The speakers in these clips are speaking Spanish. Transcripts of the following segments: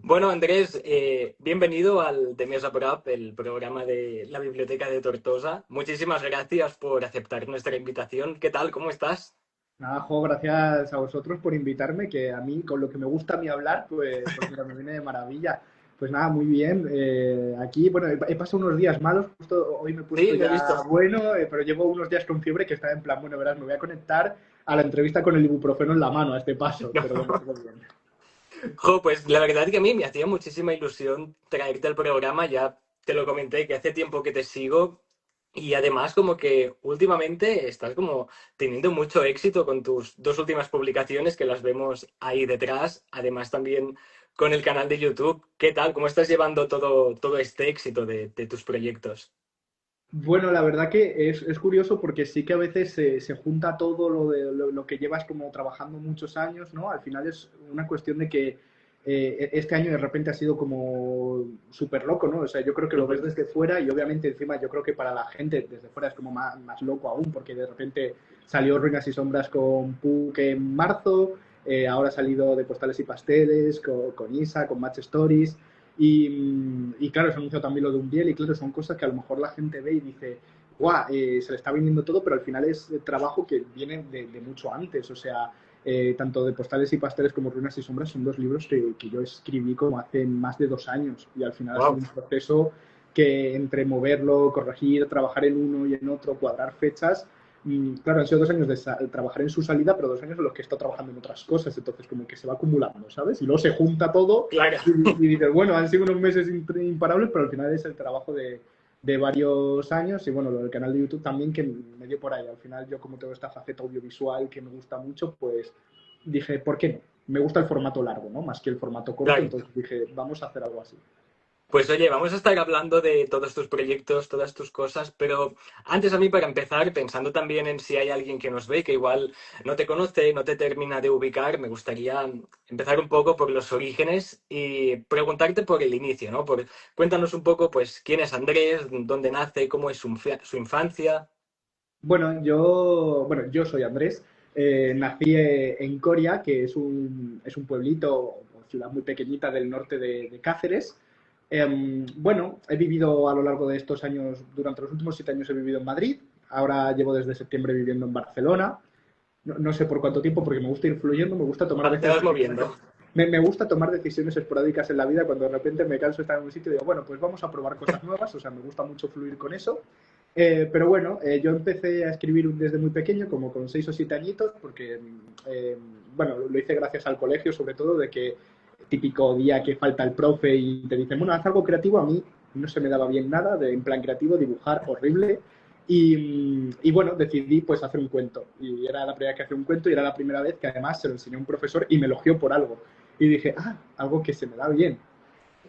Bueno, Andrés, bienvenido al The Mesa Prop, el programa de la Biblioteca de Tortosa. Muchísimas gracias por aceptar nuestra invitación. ¿Qué tal? ¿Cómo estás? Nada, Jo, gracias a vosotros por invitarme, que a mí, con lo que me gusta a mí hablar, pues mira, me viene de maravilla. Pues nada, muy bien. Aquí, bueno, he pasado unos días malos, justo hoy me he puesto Sí, lo he ya visto. bueno, pero llevo unos días con fiebre que está en plan, bueno, verás, me voy a conectar a la entrevista con el ibuprofeno en la mano a este paso, pero bueno, todo bien. Jo, pues la verdad que a mí me hacía muchísima ilusión traerte al programa. Ya te lo comenté que hace tiempo que te sigo y además como que últimamente estás como teniendo mucho éxito con tus dos últimas publicaciones que las vemos ahí detrás. Además también con el canal de YouTube. ¿Qué tal? ¿Cómo estás llevando todo este éxito de tus proyectos? Bueno, la verdad que es curioso porque sí que a veces se junta todo lo que llevas como trabajando muchos años, ¿no? Al final es una cuestión de que este año de repente ha sido como súper loco, ¿no? O sea, yo creo que lo ves Ujú. desde fuera y obviamente encima yo creo que para la gente desde fuera es como más loco aún porque de repente salió Ruinas y Sombras con Puck en marzo, ahora ha salido de Postales y Pasteles, con Isa, con Match Stories. Y claro, se anunció también lo de un Biel y claro, son cosas que a lo mejor la gente ve y dice, guau, se le está viniendo todo, pero al final es trabajo que viene de mucho antes. O sea, tanto de Postales y Pasteles como Ruinas y Sombras son dos libros que yo escribí como hace más de 2 años y al final ha sido Wow. un proceso que entre moverlo, corregir, trabajar en uno y en otro, cuadrar fechas, claro, han sido 2 años de trabajar en su salida, pero 2 años en los que he estado trabajando en otras cosas, entonces como que se va acumulando, ¿sabes? Y luego se junta todo Claro. y dices, bueno, han sido unos meses imparables, pero al final es el trabajo de varios años y bueno, lo del canal de YouTube también que me dio por ahí. Al final yo como tengo esta faceta audiovisual que me gusta mucho, pues dije, ¿por qué no? Me gusta el formato largo, ¿no? Más que el formato corto, Claro. entonces dije, vamos a hacer algo así. Pues oye, vamos a estar hablando de todos tus proyectos, todas tus cosas, pero antes a mí para empezar, pensando también en si hay alguien que nos ve que igual no te conoce, no te termina de ubicar, me gustaría empezar un poco por los orígenes y preguntarte por el inicio, ¿no? Cuéntanos un poco, pues, quién es Andrés, dónde nace, cómo es su infancia. Bueno, yo soy Andrés. Nací en Coria, que es un pueblito o ciudad muy pequeñita del norte de Cáceres. Bueno, he vivido a lo largo de estos años, durante los últimos 7 años he vivido en Madrid. Ahora llevo desde septiembre viviendo en Barcelona. No sé por cuánto tiempo, porque me gusta ir fluyendo, me gusta tomar a Ah, te veces vas decisiones. moviendo. Me gusta tomar decisiones esporádicas en la vida cuando de repente me canso de estar en un sitio y digo, bueno, pues vamos a probar cosas nuevas, o sea, me gusta mucho fluir con eso. Pero bueno, yo empecé a escribir desde muy pequeño, como con 6 o 7 añitos, porque, eh, bueno, lo hice gracias al colegio, sobre todo, de que típico día que falta el profe y te dicen, bueno, haz algo creativo, a mí no se me daba bien nada, en plan creativo, dibujar horrible, y bueno, decidí pues hacer un cuento. Y era la primera vez que hacía un cuento y era la primera vez que además se lo enseñó a un profesor y me elogió por algo. Y dije, algo que se me da bien.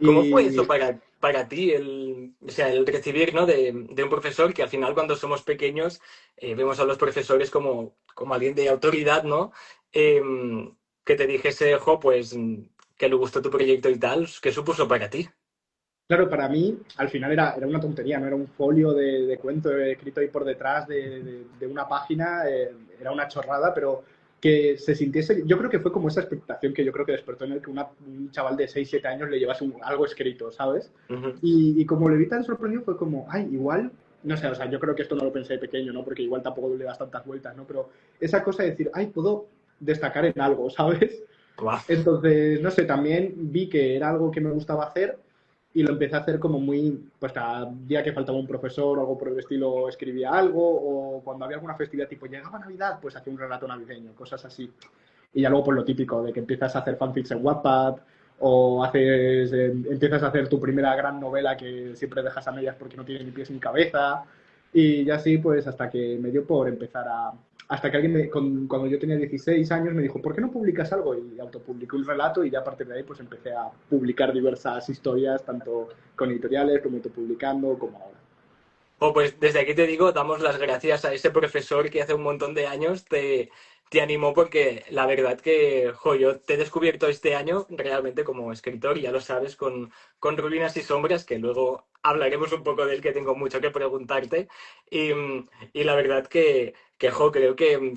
¿Cómo fue Y eso para ti, o sea, el recibir, ¿no? de un profesor que al final cuando somos pequeños vemos a los profesores como alguien de autoridad, ¿no? Que te dijese, jo, pues que le gustó tu proyecto y tal, ¿qué supuso para ti? claro, para mí al final era una tontería, no era un folio de cuento escrito ahí por detrás de una página, era una chorrada, pero que se sintiese, yo creo que fue como esa expectación que yo creo que despertó en el que un chaval de 6 7 años le llevase algo escrito, ¿sabes? Ujú. Y como le vi tan sorprendido fue como, igual, no sé, o sea, yo creo que esto no lo pensé de pequeño, ¿no? Porque igual tampoco le das tantas vueltas, ¿no? Pero esa cosa de decir, puedo destacar en algo, ¿sabes? Guau. Entonces, no sé, también vi que era algo que me gustaba hacer y lo empecé a hacer como muy, pues cada día que faltaba un profesor o algo por el estilo escribía algo o cuando había alguna festividad tipo llegaba Navidad, pues hacía un relato navideño, cosas así. Y ya luego pues lo típico de que empiezas a hacer fanfics en Wattpad o empiezas a hacer tu primera gran novela que siempre dejas a medias porque no tiene ni pies ni cabeza y ya así pues hasta que me dio por empezar hasta que alguien cuando yo tenía 16 años me dijo, ¿por qué no publicas algo? Y autopubliqué un relato y ya a partir de ahí pues empecé a publicar diversas historias, tanto con editoriales como autopublicando, como ahora. O pues desde aquí te digo, damos las gracias a ese profesor que hace un montón de años te animó porque la verdad que, jo, yo te he descubierto este año realmente como escritor, ya lo sabes, con Ruinas y Sombras, que luego hablaremos un poco de él, que tengo mucho que preguntarte. Y, y la verdad que, jo, creo que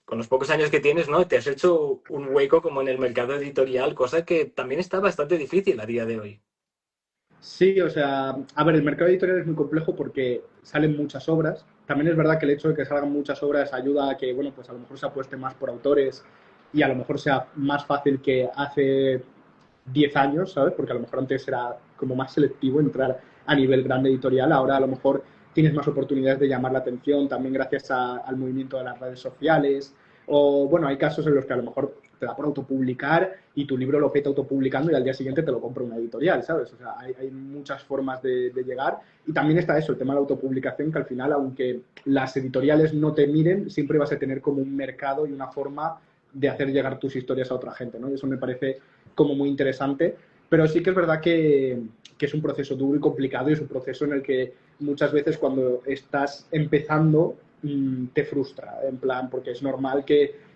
con los pocos años que tienes, ¿no? Te has hecho un hueco como en el mercado editorial, cosa que también está bastante difícil a día de hoy. Sí, o sea, a ver, el mercado editorial es muy complejo porque salen muchas obras. También es verdad que el hecho de que salgan muchas obras ayuda a que, bueno, pues a lo mejor se apueste más por autores y a lo mejor sea más fácil que hace 10 años, ¿sabes? Porque a lo mejor antes era como más selectivo entrar a nivel grande editorial. Ahora a lo mejor tienes más oportunidades de llamar la atención, también gracias al movimiento de las redes sociales. O, bueno, hay casos en los que a lo mejor te da por autopublicar y tu libro lo peta autopublicando y al día siguiente te lo compra una editorial, ¿sabes? O sea, hay muchas formas de llegar. Y también está eso, el tema de la autopublicación, que al final, aunque las editoriales no te miren, siempre vas a tener como un mercado y una forma de hacer llegar tus historias a otra gente, ¿no? Y eso me parece como muy interesante. Pero sí que es verdad que es un proceso duro y complicado y es un proceso en el que muchas veces cuando estás empezando te frustra, en plan, porque es normal que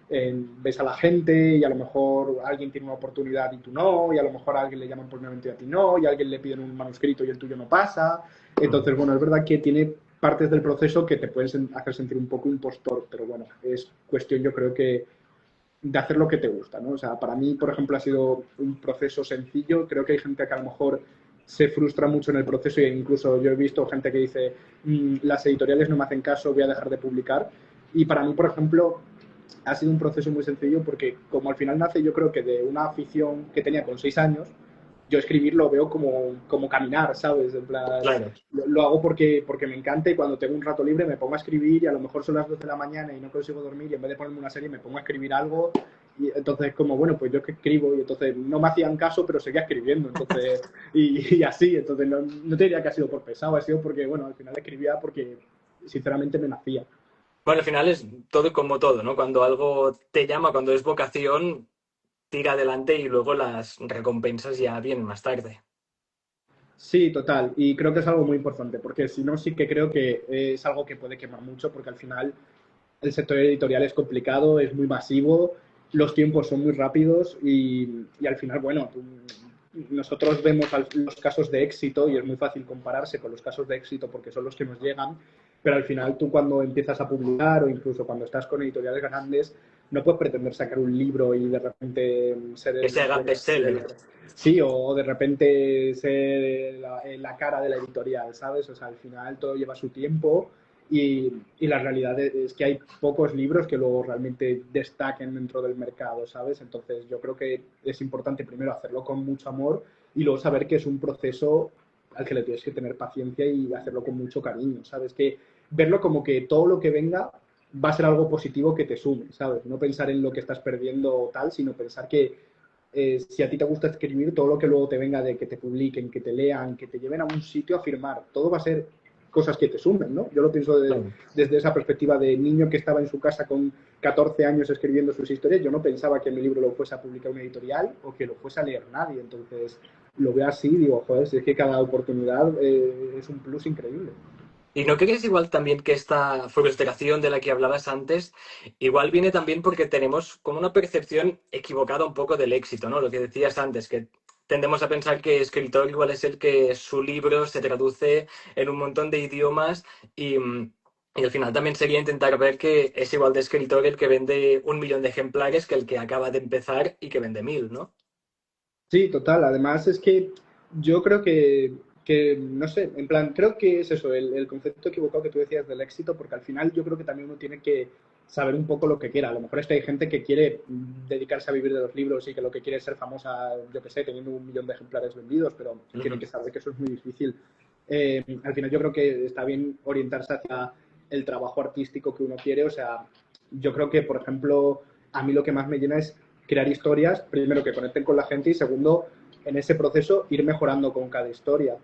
ves a la gente y a lo mejor alguien tiene una oportunidad y tú no, y a lo mejor a alguien le llaman por una evento y a ti no, y a alguien le piden un manuscrito y el tuyo no pasa. Entonces, bueno, es verdad que tiene partes del proceso que te pueden hacer sentir un poco impostor, pero bueno, es cuestión yo creo que de hacer lo que te gusta, ¿no? O sea, para mí, por ejemplo, ha sido un proceso sencillo. Creo que hay gente que a lo mejor se frustra mucho en el proceso e incluso yo he visto gente que dice las editoriales no me hacen caso, voy a dejar de publicar. Y para mí, por ejemplo, ha sido un proceso muy sencillo porque como al final nace yo creo que de una afición que tenía con 6 años, yo escribir lo veo como caminar, ¿sabes? En plan, Claro. lo hago porque me encanta y cuando tengo un rato libre me pongo a escribir y a lo mejor son las 12 de la mañana y no consigo dormir y en vez de ponerme una serie me pongo a escribir algo y entonces como bueno pues yo que escribo y entonces no me hacían caso pero seguía escribiendo entonces y así entonces no te diría que ha sido por pesado, ha sido porque bueno al final escribía porque sinceramente me nacía. Bueno, al final es todo como todo, ¿no? Cuando algo te llama, cuando es vocación, tira adelante y luego las recompensas ya vienen más tarde. Sí, total. Y creo que es algo muy importante, porque si no, sí que creo que es algo que puede quemar mucho, porque al final el sector editorial es complicado, es muy masivo, los tiempos son muy rápidos y al final, bueno, nosotros vemos los casos de éxito y es muy fácil compararse con los casos de éxito porque son los que nos llegan, pero al final tú cuando empiezas a publicar o incluso cuando estás con editoriales grandes, no puedes pretender sacar un libro y de repente ser Que se haga el bestseller. bestseller. Sí, o de repente ser la cara de la editorial, ¿sabes? O sea, al final todo lleva su tiempo y la realidad es que hay pocos libros que luego realmente destaquen dentro del mercado, ¿sabes? Entonces yo creo que es importante primero hacerlo con mucho amor y luego saber que es un proceso al que le tienes que tener paciencia y hacerlo con mucho cariño, ¿sabes? Que verlo como que todo lo que venga va a ser algo positivo que te sume, ¿sabes? No pensar en lo que estás perdiendo o tal, sino pensar que si a ti te gusta escribir, todo lo que luego te venga de que te publiquen, que te lean, que te lleven a un sitio a firmar, todo va a ser cosas que te sumen, ¿no? Yo lo pienso Claro. desde esa perspectiva de niño que estaba en su casa con 14 años escribiendo sus historias, yo no pensaba que mi libro lo fuese a publicar una editorial o que lo fuese a leer nadie, entonces lo veo así y digo, joder, si es que cada oportunidad es un plus increíble. ¿Y no crees igual también que esta frustración de la que hablabas antes, igual viene también porque tenemos como una percepción equivocada un poco del éxito, ¿no? Lo que decías antes, que tendemos a pensar que escritor igual es el que su libro se traduce en un montón de idiomas y al final también sería intentar ver que es igual de escritor el que vende 1 millón de ejemplares que el que acaba de empezar y que vende 1000, ¿no? Sí, total. Además es que yo creo que, no sé, en plan, creo que es eso, el concepto equivocado que tú decías del éxito, porque al final yo creo que también uno tiene que saber un poco lo que quiera. A lo mejor es que hay gente que quiere dedicarse a vivir de los libros y que lo que quiere es ser famosa, yo qué sé, teniendo 1 millón de ejemplares vendidos, pero tiene Ujú. que saber que eso es muy difícil. Al final yo creo que está bien orientarse hacia el trabajo artístico que uno quiere. O sea, yo creo que, por ejemplo, a mí lo que más me llena es crear historias, primero que conecten con la gente y segundo, en ese proceso ir mejorando con cada historia.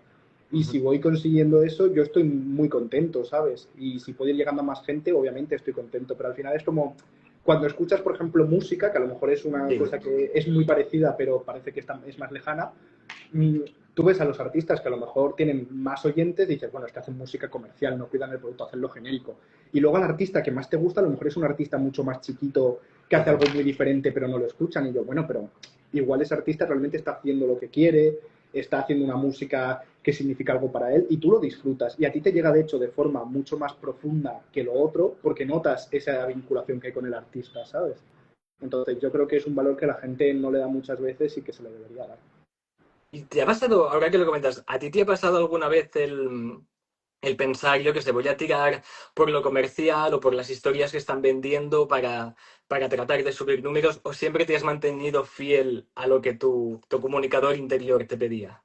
Y si Ujú. voy consiguiendo eso, yo estoy muy contento, ¿sabes? Y si puedo ir llegando a más gente, obviamente estoy contento. Pero al final es como cuando escuchas, por ejemplo, música, que a lo mejor es una Sí. cosa que es muy parecida, pero parece que es más lejana. mm, Tú ves a los artistas que a lo mejor tienen más oyentes y dices, bueno, es que hacen música comercial, no cuidan el producto, hacen lo genérico. Y luego al artista que más te gusta, a lo mejor es un artista mucho más chiquito, que hace Ujú. algo muy diferente, pero no lo escuchan. Y yo, bueno, pero igual ese artista realmente está haciendo lo que quiere, está haciendo una música que significa algo para él y tú lo disfrutas. Y a ti te llega, de hecho, de forma mucho más profunda que lo otro porque notas esa vinculación que hay con el artista, ¿sabes? Entonces yo creo que es un valor que la gente no le da muchas veces y que se le debería dar. ¿Y te ha pasado, ahora que lo comentas, a ti te ha pasado alguna vez el pensar, yo que sé, voy a tirar por lo comercial o por las historias que están vendiendo para tratar de subir números, o siempre te has mantenido fiel a lo que tu comunicador interior te pedía?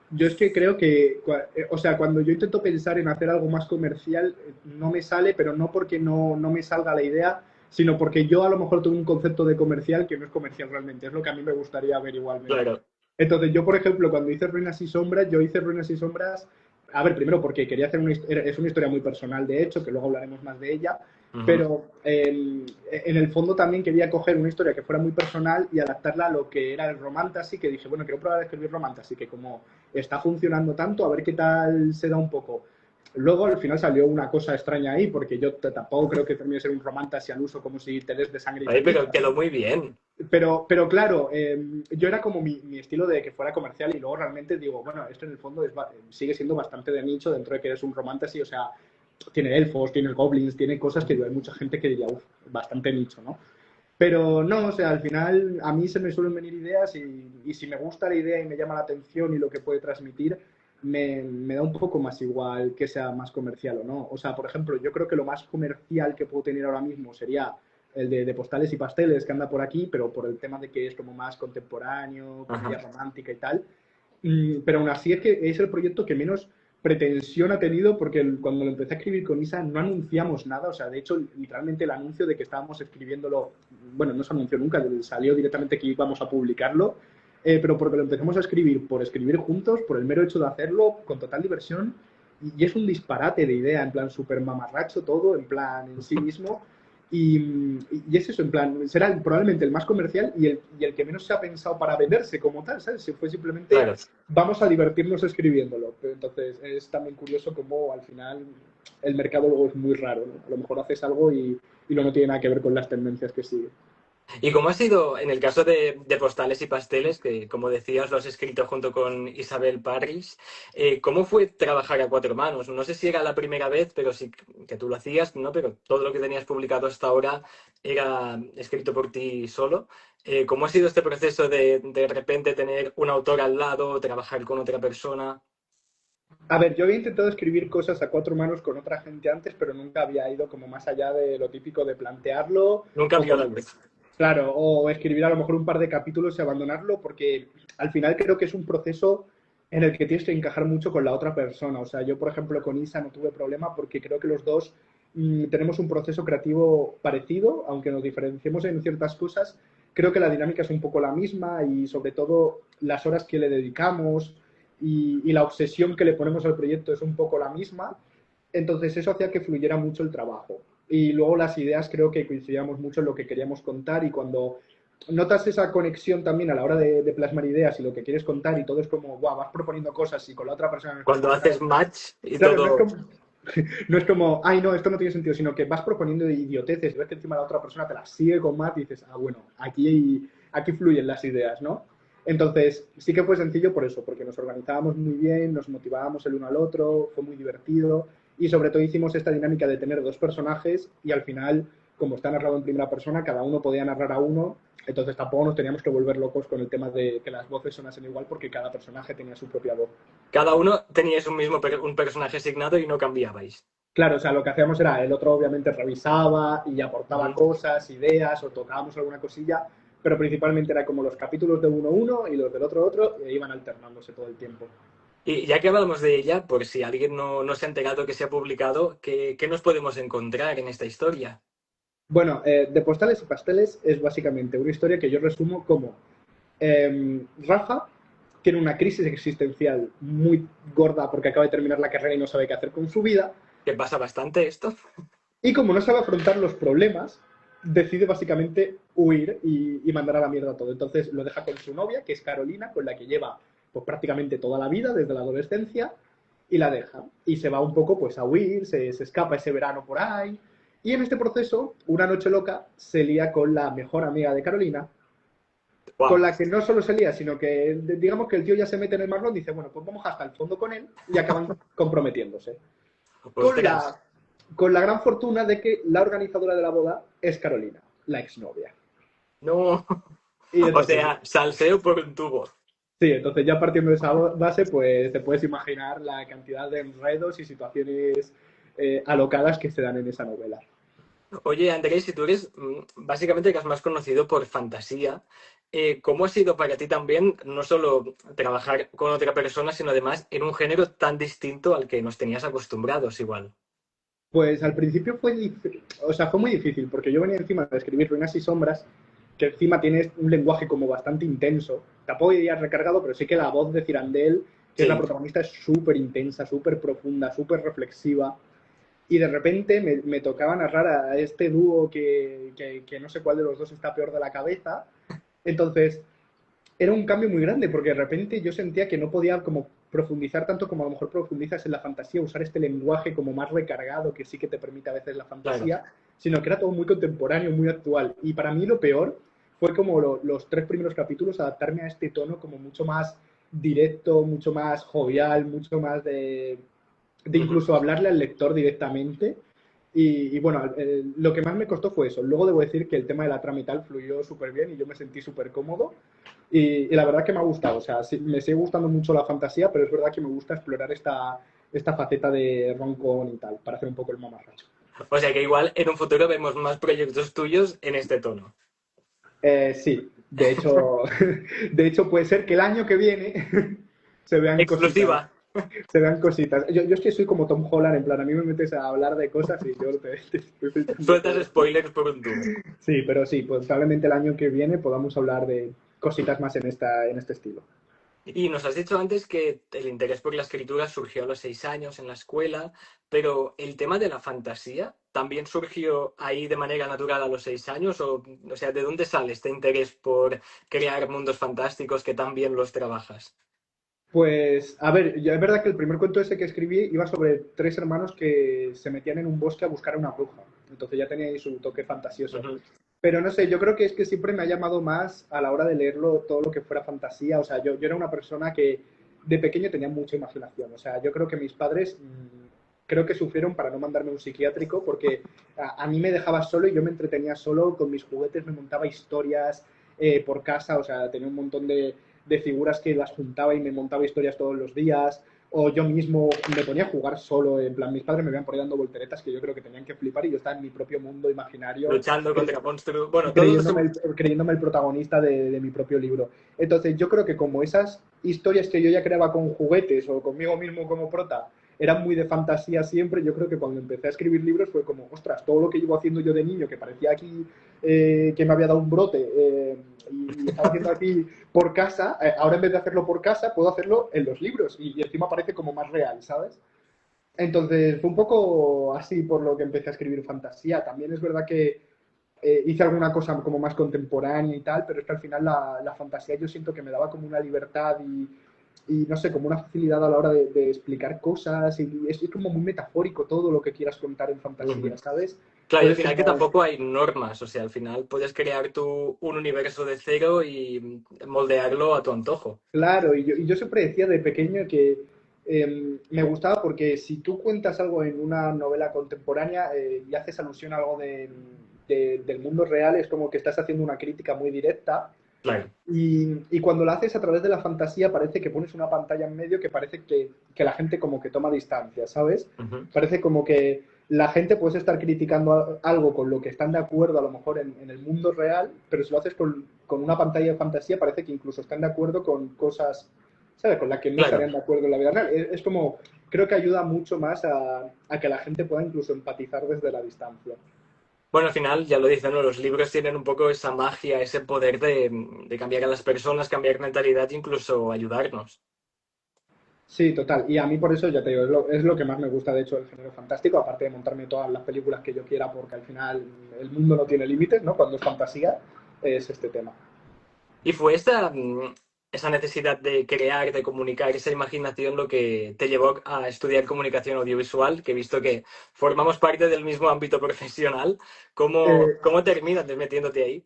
Yo es que creo que, o sea, cuando yo intento pensar en hacer algo más comercial, no me sale, pero no porque no me salga la idea, sino porque yo a lo mejor tengo un concepto de comercial que no es comercial realmente, es lo que a mí me gustaría ver igualmente. Claro. Entonces, yo, por ejemplo, cuando hice Ruinas y Sombras, yo hice Ruinas y Sombras, a ver, primero porque quería hacer es una historia muy personal, de hecho, que luego hablaremos más de ella, Ujú. pero en el fondo también quería coger una historia que fuera muy personal y adaptarla a lo que era el romantasy, que dije, bueno, quiero probar a escribir romantasy, que como está funcionando tanto, a ver qué tal se da un poco. Luego al final salió una cosa extraña ahí, porque yo tampoco creo que termine de ser un romantasy al uso como si te des de sangre y Oye, pero pellizcas, quedó ¿no? muy bien. Pero claro, yo era como mi estilo de que fuera comercial y luego realmente digo, bueno, esto en el fondo sigue siendo bastante de nicho dentro de que es un romantasy, o sea, tiene elfos, tiene goblins, tiene cosas que hay mucha gente que diría, uff, bastante nicho, ¿no? Pero no, o sea, al final a mí se me suelen venir ideas y si me gusta la idea y me llama la atención y lo que puede transmitir, me da un poco más igual que sea más comercial o no. O sea, por ejemplo, yo creo que lo más comercial que puedo tener ahora mismo sería el de postales y pasteles que anda por aquí, pero por el tema de que es como más contemporáneo, Ajá. comedia romántica y tal. Pero aún así es que es el proyecto que menos pretensión ha tenido porque cuando lo empecé a escribir con Isa no anunciamos nada, o sea, de hecho, literalmente el anuncio de que estábamos escribiéndolo, bueno, no se anunció nunca, salió directamente que íbamos a publicarlo, pero porque lo empezamos a escribir por escribir juntos, por el mero hecho de hacerlo, con total diversión, y es un disparate de idea, en plan súper mamarracho todo, en plan en sí mismo, y es eso, en plan, será probablemente el más comercial y el que menos se ha pensado para venderse como tal, ¿sabes? Si fue simplemente Claro. vamos a divertirnos escribiéndolo. Pero entonces es también curioso cómo al final el mercado luego es muy raro, ¿no? A lo mejor haces algo y no tiene nada que ver con las tendencias que sigue. ¿Y cómo ha sido en el caso de Postales y Pasteles, que como decías lo has escrito junto con Isabel Parrish, cómo fue trabajar a cuatro manos? No sé si era la primera vez, pero sí que tú lo hacías, ¿no? Pero todo lo que tenías publicado hasta ahora era escrito por ti solo. ¿Cómo ha sido este proceso de repente tener un autor al lado, trabajar con otra persona? A ver, yo había intentado escribir cosas a cuatro manos con otra gente antes, pero nunca había ido como más allá de lo típico de plantearlo Nunca o vio con, la luz. claro, o escribir a lo mejor un par de capítulos y abandonarlo, porque al final creo que es un proceso en el que tienes que encajar mucho con la otra persona. O sea, yo, por ejemplo, con Isa no tuve problema porque creo que los dos tenemos un proceso creativo parecido, aunque nos diferenciemos en ciertas cosas. Creo que la dinámica es un poco la misma y sobre todo las horas que le dedicamos y la obsesión que le ponemos al proyecto es un poco la misma. Entonces eso hacía que fluyera mucho el trabajo. Y luego las ideas creo que coincidíamos mucho en lo que queríamos contar y cuando notas esa conexión también a la hora de plasmar ideas y lo que quieres contar y todo es como, wow, vas proponiendo cosas y con la otra persona no estás Cuando tan claro. haces match y Claro, no es todo. como, no es como, ay, no, esto no tiene sentido, sino que vas proponiendo idioteces y ves que encima la otra persona te las sigue con más y dices, ah, bueno, aquí fluyen las ideas, ¿no? Entonces, sí que fue sencillo por eso, porque nos organizábamos muy bien, nos motivábamos el uno al otro, fue muy divertido y sobre todo hicimos esta dinámica de tener dos personajes y al final, como está narrado en primera persona, cada uno podía narrar a uno, entonces tampoco nos teníamos que volver locos con el tema de que las voces sonasen igual porque cada personaje tenía su propia voz. Cada uno teníais un mismo un personaje asignado y no cambiabais. Claro, o sea, lo que hacíamos era, el otro obviamente revisaba y aportaba Ujú. cosas, ideas o tocábamos alguna cosilla, pero principalmente era como los capítulos de uno y los del otro, e iban alternándose todo el tiempo. Y ya que hablamos de ella, por si alguien no se ha enterado que se ha publicado, ¿qué nos podemos encontrar en esta historia? Bueno, de Postales y Pasteles es básicamente una historia que yo resumo como Rafa tiene una crisis existencial muy gorda porque acaba de terminar la carrera y no sabe qué hacer con su vida, ¿Que pasa bastante esto? y como no sabe afrontar los problemas, decide básicamente huir y mandar a la mierda todo. Entonces lo deja con su novia, que es Carolina, con la que lleva pues, prácticamente toda la vida, desde la adolescencia, y la deja. Y se va un poco pues, a huir, se escapa ese verano por ahí. Y en este proceso, una noche loca, se lía con la mejor amiga de Carolina. con Wow, la que no solo se lía, sino que digamos que el tío ya se mete en el marrón, dice, bueno, pues vamos hasta el fondo con él y acaban comprometiéndose. Con ostras. la, con la gran fortuna de que la organizadora de la boda es Carolina, la exnovia. No. Y O entonces, sea, salseo por un tubo. sí, entonces ya partiendo de esa base, pues te puedes imaginar la cantidad de enredos y situaciones alocadas que se dan en esa novela. Oye, Andrés, si tú eres básicamente que es más conocido por fantasía, ¿cómo ha sido para ti también no solo trabajar con otra persona, sino además en un género tan distinto al que nos tenías acostumbrados igual? Pues al principio o sea, fue muy difícil, porque yo venía encima de escribir Ruinas y Sombras, que encima tiene un lenguaje como bastante intenso. Tampoco diría recargado, pero sí que la voz de Cirandel, que es la Sí, protagonista, es súper intensa, súper profunda, súper reflexiva. Y de repente me tocaba narrar a este dúo que no sé cuál de los dos está peor de la cabeza. Entonces, era un cambio muy grande porque de repente yo sentía que no podía como profundizar tanto como a lo mejor profundizas en la fantasía, usar este lenguaje como más recargado que sí que te permite a veces la claro. fantasía, sino que era todo muy contemporáneo, muy actual. Y para mí lo peor fue como los tres primeros capítulos adaptarme a este tono como mucho más directo, mucho más jovial, mucho más de Ujú. incluso hablarle al lector directamente. Y bueno, lo que más me costó fue eso. Luego debo decir que el tema de la trama y tal fluyó súper bien y yo me sentí súper cómodo. Y la verdad que me ha gustado. O sea, sí, me sigue gustando mucho la fantasía, pero es verdad que me gusta explorar esta faceta de roncon y tal, para hacer un poco el mamarracho. O sea que igual en un futuro vemos más proyectos tuyos en este tono. Sí, de hecho puede ser que el año que viene se vean cositas. Exclusiva. Se vean cositas. Yo es que soy como Tom Holland, en plan, a mí me metes a hablar de cosas y yo te estoy dando Sueltas todo. spoilers por un tubo. Sí, pero sí, pues probablemente el año que viene podamos hablar de cositas más en este estilo. Y nos has dicho antes que el interés por la escritura surgió a los 6 años en la escuela, pero el tema de la fantasía también surgió ahí de manera natural a los 6 años, o sea, ¿de dónde sale este interés por crear mundos fantásticos que también los trabajas? Pues, a ver, es verdad que el primer cuento ese que escribí iba sobre tres hermanos que se metían en un bosque a buscar a una bruja. Entonces ya tenía ahí su toque fantasioso. Ujú. Pero no sé, yo creo que es que siempre me ha llamado más a la hora de leerlo todo lo que fuera fantasía. O sea, yo era una persona que de pequeño tenía mucha imaginación. O sea, yo creo que mis padres creo que sufrieron para no mandarme a un psiquiátrico porque a mí me dejaba solo y yo me entretenía solo con mis juguetes, me montaba historias por casa. O sea, tenía un montón de figuras que las juntaba y me montaba historias todos los días. O yo mismo me ponía a jugar solo, en plan, mis padres me veían por ahí dando volteretas que yo creo que tenían que flipar y yo estaba en mi propio mundo imaginario Luchando contra monstruos. Bueno, creyéndome el protagonista de mi propio libro. Entonces, yo creo que como esas historias que yo ya creaba con juguetes o conmigo mismo como prota eran muy de fantasía siempre, yo creo que cuando empecé a escribir libros fue como, ostras, todo lo que llevo haciendo yo de niño, que parecía aquí que me había dado un brote y estaba haciendo aquí por casa, ahora en vez de hacerlo por casa, puedo hacerlo en los libros y encima parece como más real, ¿sabes? Entonces, fue un poco así por lo que empecé a escribir fantasía. También es verdad que hice alguna cosa como más contemporánea y tal, pero es que al final la fantasía yo siento que me daba como una libertad y no sé, como una facilidad a la hora de explicar cosas y es como muy metafórico todo lo que quieras contar en fantasía, Ujú. ¿sabes? Claro, y al Puedes final que como, tampoco hay normas, o sea, al final puedes crear un universo de cero y moldearlo a tu antojo. claro, y yo siempre decía de pequeño que me gustaba porque si tú cuentas algo en una novela contemporánea y haces alusión a algo del mundo real, es como que estás haciendo una crítica muy directa. Claro. Y cuando la haces a través de la fantasía parece que pones una pantalla en medio que parece que la gente como que toma distancia, ¿sabes? Ujú. Parece como que la gente puede estar criticando algo con lo que están de acuerdo a lo mejor en el mundo real, pero si lo haces con una pantalla de fantasía parece que incluso están de acuerdo con cosas, ¿sabes? Con las que no Claro. estarían de acuerdo en la vida real. Es como, creo que ayuda mucho más a que la gente pueda incluso empatizar desde la distancia. Bueno, al final, ya lo dicen, ¿no? Los libros tienen un poco esa magia, ese poder de cambiar a las personas, cambiar mentalidad, incluso ayudarnos. Sí, total. Y a mí por eso, ya te digo, es lo que más me gusta, de hecho, del género fantástico, aparte de montarme todas las películas que yo quiera, porque al final el mundo no tiene límites, ¿no? Cuando es fantasía, es este tema. Y fue esa necesidad de crear, de comunicar, esa imaginación lo que te llevó a estudiar comunicación audiovisual, que he visto que formamos parte del mismo ámbito profesional. ¿Cómo, Eh, cómo terminas metiéndote ahí?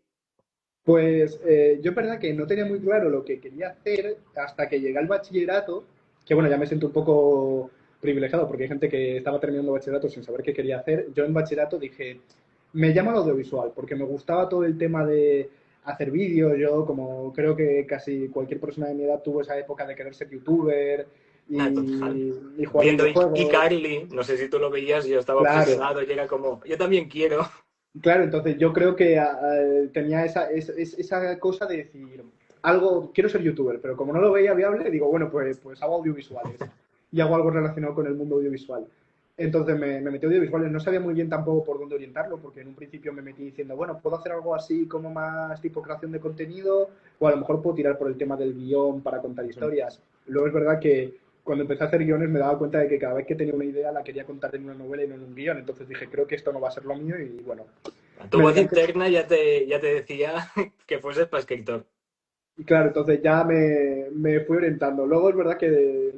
Pues yo es verdad que no tenía muy claro lo que quería hacer hasta que llegué al bachillerato, que bueno, ya me siento un poco privilegiado porque hay gente que estaba terminando bachillerato sin saber qué quería hacer. Yo en bachillerato dije, me llama el audiovisual porque me gustaba todo el tema de hacer vídeos. Yo, como creo que casi cualquier persona de mi edad tuvo esa época de querer ser youtuber Nada, total. y jugar Viendo videojuegos. iCarly, no sé si tú lo veías, yo estaba Claro, obsesionado y era como, yo también quiero. claro, entonces yo creo que tenía esa cosa de decir, algo, quiero ser youtuber, pero como no lo veía viable, digo, bueno, pues hago audiovisuales y hago algo relacionado con el mundo audiovisual. Entonces me metí a audiovisuales, no sabía muy bien tampoco por dónde orientarlo, porque en un principio me metí diciendo, bueno, puedo hacer algo así como más tipo creación de contenido, o a lo mejor puedo tirar por el tema del guión para contar historias. Luego es verdad que cuando empecé a hacer guiones me daba cuenta de que cada vez que tenía una idea la quería contar en una novela y no en un guión, entonces dije, creo que esto no va a ser lo mío y bueno, Tu me voz dejé. interna ya te decía que fueses para escritor. Y claro, entonces ya me fui orientando. Luego es verdad que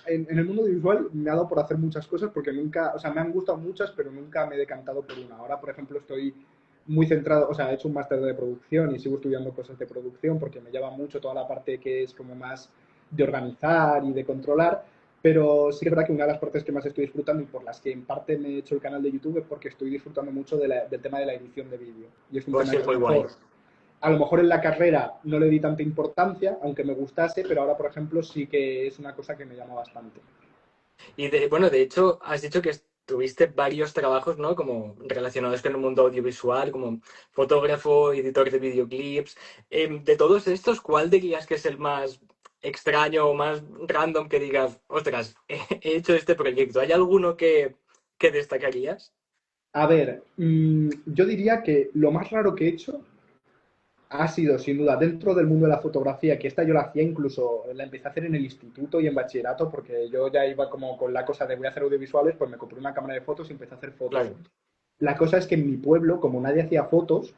en el mundo audiovisual me ha dado por hacer muchas cosas porque nunca, o sea, me han gustado muchas, pero nunca me he decantado por una. Ahora, por ejemplo, estoy muy centrado, o sea, he hecho un máster de producción y sigo estudiando cosas de producción porque me llama mucho toda la parte que es como más de organizar y de controlar. Pero sí que es verdad que una de las partes que más estoy disfrutando y por las que en parte me he hecho el canal de YouTube es porque estoy disfrutando mucho del tema de la edición de vídeo. Y es un Pues tema sí, que es muy guay. a lo mejor en la carrera no le di tanta importancia, aunque me gustase, pero ahora, por ejemplo, sí que es una cosa que me llama bastante. Bueno, de hecho, has dicho que tuviste varios trabajos, ¿no? Como relacionados con el mundo audiovisual, como fotógrafo, editor de videoclips. De todos estos, ¿cuál dirías que es el más extraño o más random que digas, ostras, he hecho este proyecto? ¿Hay alguno que destacarías? A ver, yo diría que lo más raro que he hecho ha sido, sin duda, dentro del mundo de la fotografía, que esta yo la hacía incluso, la empecé a hacer en el instituto y en bachillerato, porque yo ya iba como con la cosa de voy a hacer audiovisuales, pues me compré una cámara de fotos y empecé a hacer fotos. Claro, La cosa es que en mi pueblo, como nadie hacía fotos,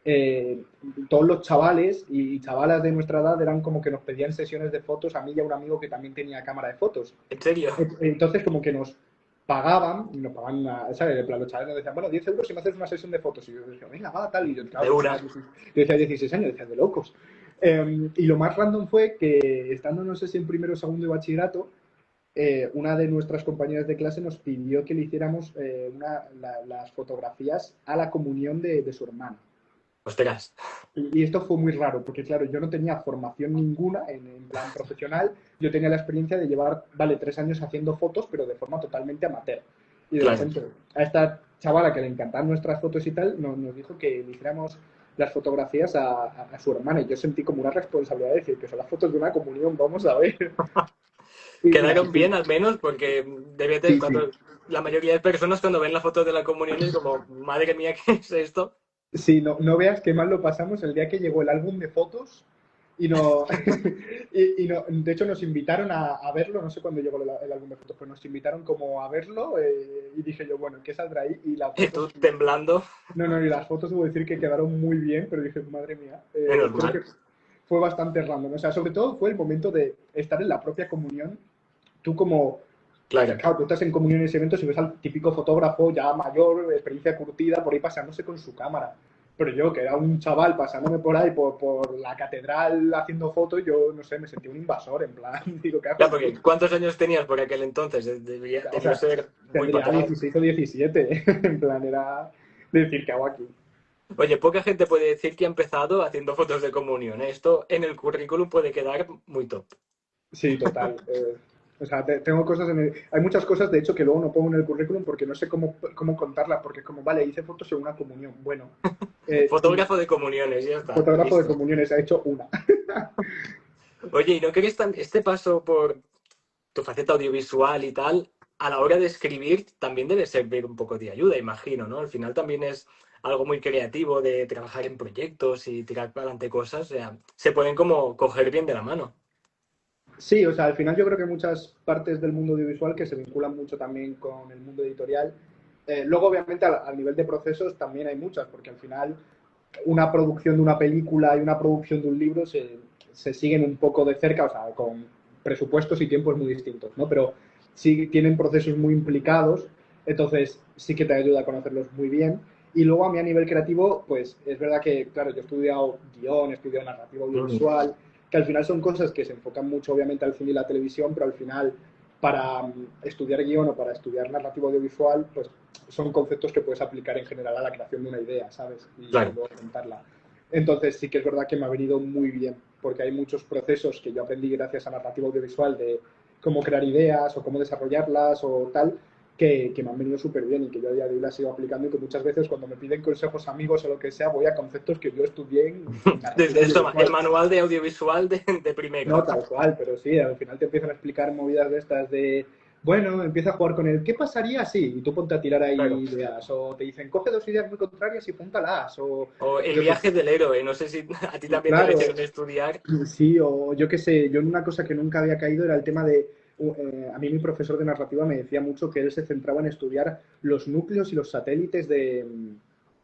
eh, todos los chavales y chavalas de nuestra edad eran como que nos pedían sesiones de fotos a mí y a un amigo que también tenía cámara de fotos. en serio. Entonces como que nos pagaban ¿sabes? En plan, los chavales nos decían, bueno, 10 euros si me haces una sesión de fotos. Y yo decía, venga, va, tal. Y yo, De claro, una. yo decía 16 años, decía, de locos. Y lo más random fue que estando, no sé si en primero, segundo de bachillerato, una de nuestras compañeras de clase nos pidió que le hiciéramos las fotografías a la comunión de su hermano. Ostras. Y esto fue muy raro, porque claro, yo no tenía formación ninguna en plan profesional, yo tenía la experiencia de llevar, vale, 3 años haciendo fotos, pero de forma totalmente amateur. Y de Claro. repente, a esta chavala que le encantaban nuestras fotos y tal, nos dijo que le hiciéramos las fotografías a su hermana. Y yo sentí como una responsabilidad de decir que son las fotos de una comunión, vamos a ver. Y mira, Quedaron bien al menos porque debe de, sí, sí. cuando la mayoría de personas cuando ven la foto de la comunión es como, madre mía, ¿qué es esto? Sí, no, no veas qué mal lo pasamos el día que llegó el álbum de fotos y no, de hecho nos invitaron a verlo, no sé cuándo llegó el álbum de fotos, pero nos invitaron como a verlo y dije yo, bueno, ¿qué saldrá ahí? Y las Y tú fotos, temblando, no, no, y las fotos debo decir que quedaron muy bien, pero dije, madre mía, menos creo mal. que fue bastante random. O sea, sobre todo fue el momento de estar en la propia comunión, tú como, Claro. claro, tú estás en comuniones y eventos y ves al típico fotógrafo ya mayor, experiencia curtida, por ahí pasándose con su cámara. Pero yo, que era un chaval pasándome por ahí, por la catedral haciendo fotos, yo, no sé, me sentí un invasor, en plan, digo, ¿qué hago Ya, aquí? porque ¿cuántos años tenías por aquel entonces? O Debió sea, ser muy para tendría atrás. 16 o 17, en plan, era de decir, ¿qué hago aquí? Oye, poca gente puede decir que ha empezado haciendo fotos de comunión, ¿eh? Esto en el currículum puede quedar muy top. Sí, total. O sea, tengo cosas en el... Hay muchas cosas, de hecho, que luego no pongo en el currículum porque no sé cómo contarlas, porque es como, vale, hice fotos en una comunión. Bueno, Fotógrafo de comuniones, ya está, fotógrafo de listo. comuniones, ha hecho una. Oye, ¿y no crees este paso por tu faceta audiovisual y tal, a la hora de escribir también debe servir un poco de ayuda, imagino, ¿no? Al final también es algo muy creativo de trabajar en proyectos y tirar para adelante cosas, o sea, se pueden como coger bien de la mano. Sí, o sea, al final yo creo que hay muchas partes del mundo audiovisual que se vinculan mucho también con el mundo editorial. Luego, obviamente, al nivel de procesos también hay muchas, porque al final una producción de una película y una producción de un libro se siguen un poco de cerca, o sea, con presupuestos y tiempos muy distintos, ¿no? Pero sí tienen procesos muy implicados, entonces sí que te ayuda a conocerlos muy bien. Y luego a mí a nivel creativo, pues es verdad que, claro, yo he estudiado guión, he estudiado narrativa Ujú. audiovisual, que al final son cosas que se enfocan mucho obviamente al cine y la televisión, pero al final para estudiar guión o para estudiar narrativa audiovisual, pues son conceptos que puedes aplicar en general a la creación de una idea, ¿sabes? Y Claro. luego contarla. Entonces sí que es verdad que me ha venido muy bien, porque hay muchos procesos que yo aprendí gracias a narrativa audiovisual de cómo crear ideas o cómo desarrollarlas o tal, que me han venido súper bien y que yo a día de hoy las sigo aplicando y que muchas veces cuando me piden consejos amigos o lo que sea, voy a conceptos que yo estudié en narrativa Desde esto, el audiovisual. manual de audiovisual de primero. No, tal cual, pero sí, al final te empiezan a explicar movidas de estas de, bueno, empieza a jugar con el, ¿qué pasaría si? Y tú ponte a tirar Claro. ahí ideas, o te dicen, coge dos ideas muy contrarias y púntalas, o O el yo qué viaje sé, del héroe, no sé si a ti también te lo claro, hicieron estudiar. sí, o yo qué sé, yo en una cosa que nunca había caído era el tema de, a mí mi profesor de narrativa me decía mucho que él se centraba en estudiar los núcleos y los satélites de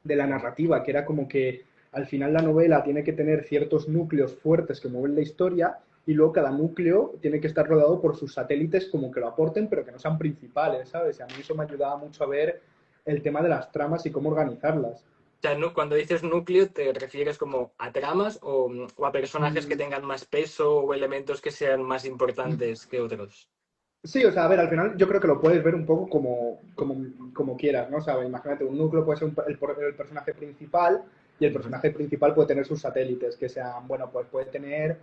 la narrativa, que era como que al final la novela tiene que tener ciertos núcleos fuertes que mueven la historia y luego cada núcleo tiene que estar rodeado por sus satélites como que lo aporten, pero que no sean principales, ¿sabes? Y a mí eso me ayudaba mucho a ver el tema de las tramas y cómo organizarlas. O sea, cuando dices núcleo, ¿te refieres como a tramas o a personajes que Mm, tengan más peso o elementos que sean más importantes que otros? Sí, o sea, a ver, al final yo creo que lo puedes ver un poco como quieras, ¿no? O sea, imagínate, un núcleo puede ser el personaje principal y el Ujú. personaje principal puede tener sus satélites, que sean, bueno, pues puede tener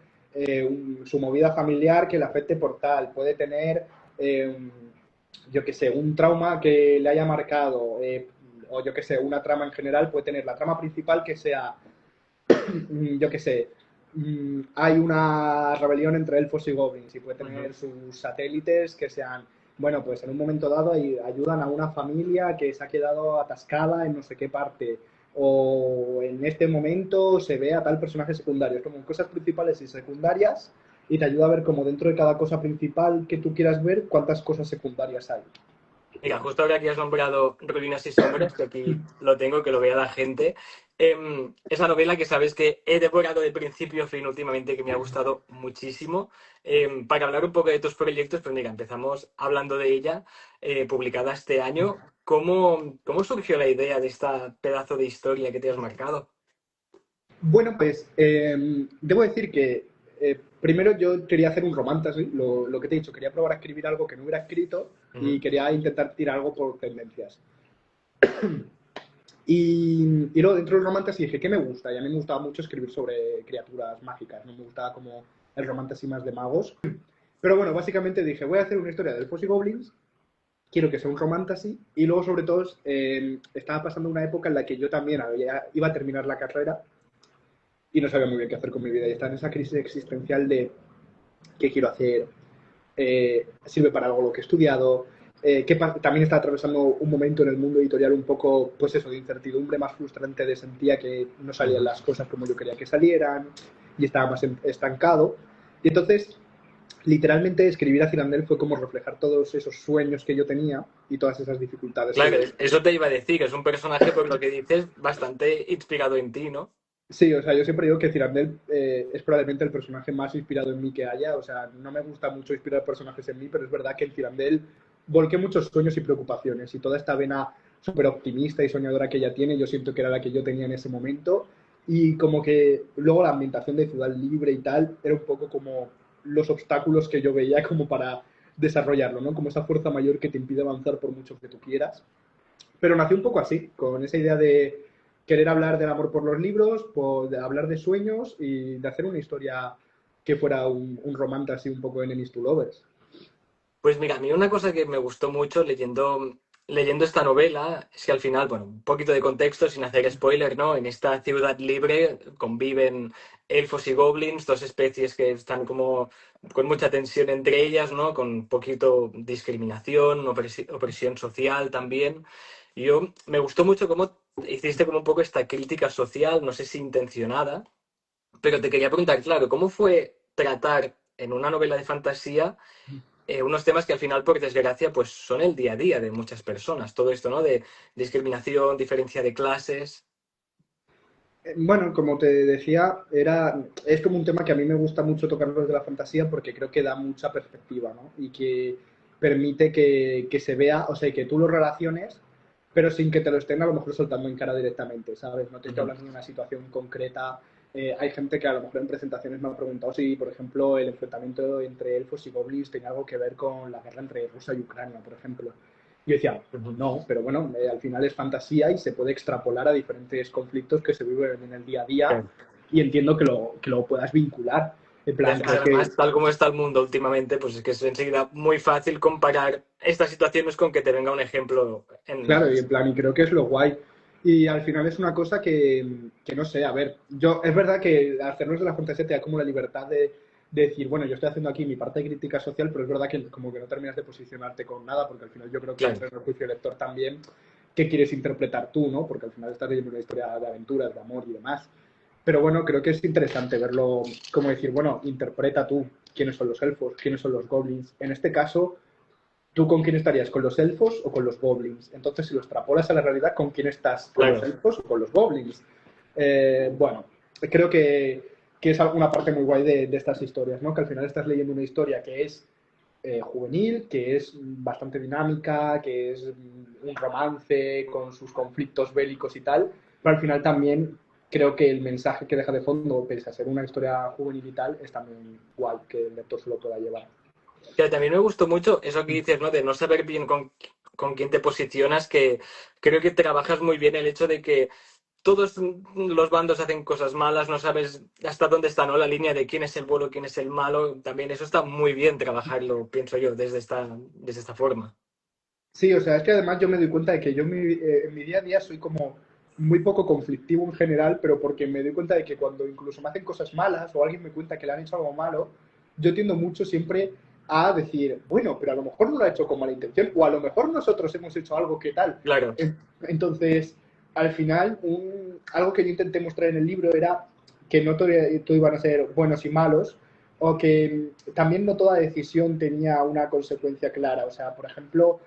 su movida familiar que le afecte por tal, puede tener, eh, yo qué sé, un trauma que le haya marcado, o yo qué sé, una trama en general, puede tener la trama principal que sea yo qué sé, hay una rebelión entre elfos y goblins y puede Ujú. tener sus satélites que sean, bueno, pues en un momento dado ayudan a una familia que se ha quedado atascada en no sé qué parte o en este momento se ve a tal personaje secundario. Es como cosas principales y secundarias y te ayuda a ver como dentro de cada cosa principal que tú quieras ver cuántas cosas secundarias hay. Mira, justo ahora que has nombrado Ruinas y Sombras, que aquí lo tengo, que lo vea la gente, esa novela que sabes que he devorado de principio a fin últimamente, que me ha gustado muchísimo. Para hablar un poco de tus proyectos, pues mira, empezamos hablando de ella, publicada este año. ¿Cómo surgió la idea de esta pedazo de historia que te has marcado? Bueno, pues debo decir que primero yo quería hacer un romantasy, lo que te he dicho, quería probar a escribir algo que no hubiera escrito y Ujú. quería intentar tirar algo por tendencias. Y luego dentro del romantasy dije, ¿qué me gusta? Y a mí me gustaba mucho escribir sobre criaturas mágicas, no me gustaba como el romantasy más de magos. Pero bueno, básicamente dije, voy a hacer una historia de elfos y goblins, quiero que sea un romantasy y luego sobre todo estaba pasando una época en la que yo también iba a terminar la carrera y no sabía muy bien qué hacer con mi vida. Y estaba en esa crisis existencial de qué quiero hacer, sirve para algo lo que he estudiado, también estaba atravesando un momento en el mundo editorial un poco, pues eso, de incertidumbre más frustrante, de sentía que no salían Ujú. las cosas como yo quería que salieran y estaba más estancado. Y entonces, literalmente, escribir a Cirandel fue como reflejar todos esos sueños que yo tenía y todas esas dificultades Claro, que, eso te iba a decir, es un personaje, por lo que dices, bastante inspirado en ti, ¿no? Sí, o sea, yo siempre digo que Cirandel es probablemente el personaje más inspirado en mí que haya. O sea, no me gusta mucho inspirar personajes en mí, pero es verdad que en Cirandel volqué muchos sueños y preocupaciones y toda esta vena súper optimista y soñadora que ella tiene, yo siento que era la que yo tenía en ese momento. Y como que luego la ambientación de Ciudad Libre y tal era un poco como los obstáculos que yo veía como para desarrollarlo, ¿no? Como esa fuerza mayor que te impide avanzar por mucho que tú quieras. Pero nació un poco así, con esa idea de querer hablar del amor por los libros, de hablar de sueños y de hacer una historia que fuera un romance así un poco enemies to lovers. Pues mira, a mí una cosa que me gustó mucho leyendo esta novela es que al final, bueno, un poquito de contexto sin hacer spoiler, ¿no? En esta ciudad libre conviven elfos y goblins, dos especies que están como con mucha tensión entre ellas, ¿no? Con un poquito discriminación, opresión social también. Y yo me gustó mucho cómo hiciste como un poco esta crítica social, no sé si intencionada, pero te quería preguntar, claro, ¿cómo fue tratar en una novela de fantasía unos temas que al final, por desgracia, pues son el día a día de muchas personas? Todo esto, ¿no? De discriminación, diferencia de clases. Bueno, como te decía, es como un tema que a mí me gusta mucho tocarlo desde la fantasía porque creo que da mucha perspectiva, ¿no? Y que permite que se vea, o sea, que tú lo relaciones. pero sin que te lo estén a lo mejor soltando en cara directamente, ¿sabes? No te estoy Ujú. hablando de una situación concreta. Hay gente que a lo mejor en presentaciones me ha preguntado si, por ejemplo, el enfrentamiento entre elfos y goblins tenía algo que ver con la guerra entre Rusia y Ucrania, por ejemplo. Yo decía, Ujú. no, pero bueno, al final es fantasía y se puede extrapolar a diferentes conflictos que se viven en el día a día Claro. y entiendo que lo puedas vincular. En Y plan, creo que, además, tal como está el mundo últimamente, pues es que es enseguida muy fácil comparar estas situaciones con que te venga un ejemplo en... claro, y en plan, y creo que es lo guay. Y al final es una cosa que no sé, a ver, yo, es verdad que hacernos de la fantasía te da como la libertad de decir, bueno, yo estoy haciendo aquí mi parte de crítica social, pero es verdad que como que no terminas de posicionarte con nada, porque al final yo creo que Claro. entra en el juicio lector también qué quieres interpretar tú, ¿no? Porque al final estás leyendo una historia de aventuras, de amor y demás. Pero bueno, creo que es interesante verlo, como decir, bueno, interpreta tú quiénes son los elfos, quiénes son los goblins. En este caso, ¿tú con quién estarías? ¿Con los elfos o con los goblins? Entonces, si lo extrapolas a la realidad, ¿con quién estás? ¿Con los Claro. elfos o con los goblins? Bueno, creo que es una parte muy guay de estas historias, ¿no? Que al final estás leyendo una historia que es juvenil, que es bastante dinámica, que es un romance con sus conflictos bélicos y tal, pero al final también creo que el mensaje que deja de fondo, pese a ser una historia juvenil y tal, es también guay que el lector se lo pueda llevar. Que también me gustó mucho eso que dices, ¿no? De no saber bien con quién te posicionas, que creo que trabajas muy bien el hecho de que todos los bandos hacen cosas malas, no sabes hasta dónde está, ¿no? La línea de quién es el bueno, quién es el malo. También eso está muy bien trabajarlo, pienso yo, desde esta forma. Sí, o sea, es que además yo me doy cuenta de que yo en mi día a día soy como muy poco conflictivo en general, pero porque me doy cuenta de que cuando incluso me hacen cosas malas o alguien me cuenta que le han hecho algo malo, yo tiendo mucho siempre a decir, bueno, pero a lo mejor no lo ha hecho con mala intención, o a lo mejor nosotros hemos hecho algo que tal. Claro, Entonces, al final, algo que yo intenté mostrar en el libro era que no todo iban a ser buenos y malos, o que también no toda decisión tenía una consecuencia clara. O sea, por ejemplo,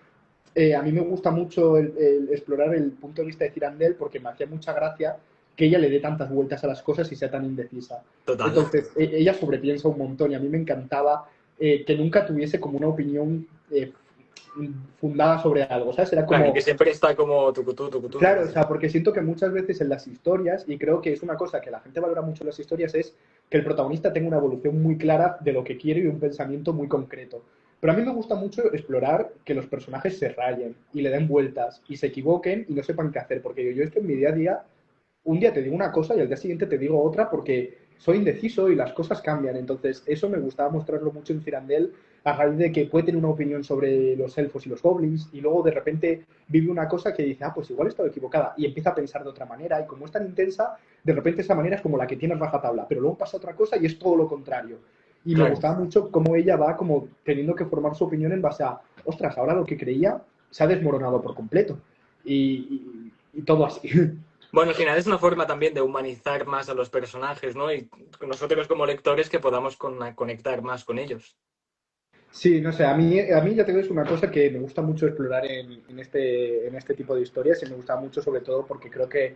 a mí me gusta mucho el explorar el punto de vista de Cirandel porque me hacía mucha gracia que ella le dé tantas vueltas a las cosas y sea tan indecisa. total. Entonces, ella sobrepiensa un montón y a mí me encantaba que nunca tuviese como una opinión fundada sobre algo, ¿sabes? Era Claro, y como, que siempre está como tucutú, tucutú, claro, o tucutú. sea, porque siento que muchas veces en las historias, y creo que es una cosa que la gente valora mucho en las historias, es que el protagonista tenga una evolución muy clara de lo que quiere y un pensamiento muy concreto. Pero a mí me gusta mucho explorar que los personajes se rayen y le den vueltas y se equivoquen y no sepan qué hacer, porque yo esto en mi día a día un día te digo una cosa y al día siguiente te digo otra porque soy indeciso y las cosas cambian. Entonces, eso me gustaba mostrarlo mucho en Cirandel a raíz de que puede tener una opinión sobre los elfos y los goblins y luego de repente vive una cosa que dice, ah, pues igual he estado equivocada y empieza a pensar de otra manera y como es tan intensa, de repente esa manera es como la que tienes rajatabla, pero luego pasa otra cosa y es todo lo contrario. Y me Claro. gustaba mucho cómo ella va como teniendo que formar su opinión en base a, ostras, ahora lo que creía se ha desmoronado por completo. Y todo así. Bueno, al final es una forma también de humanizar más a los personajes, ¿no? Y nosotros como lectores que podamos conectar más con ellos. Sí, no sé, a mí ya te digo, es una cosa que me gusta mucho explorar en este tipo de historias y me gusta mucho sobre todo porque creo que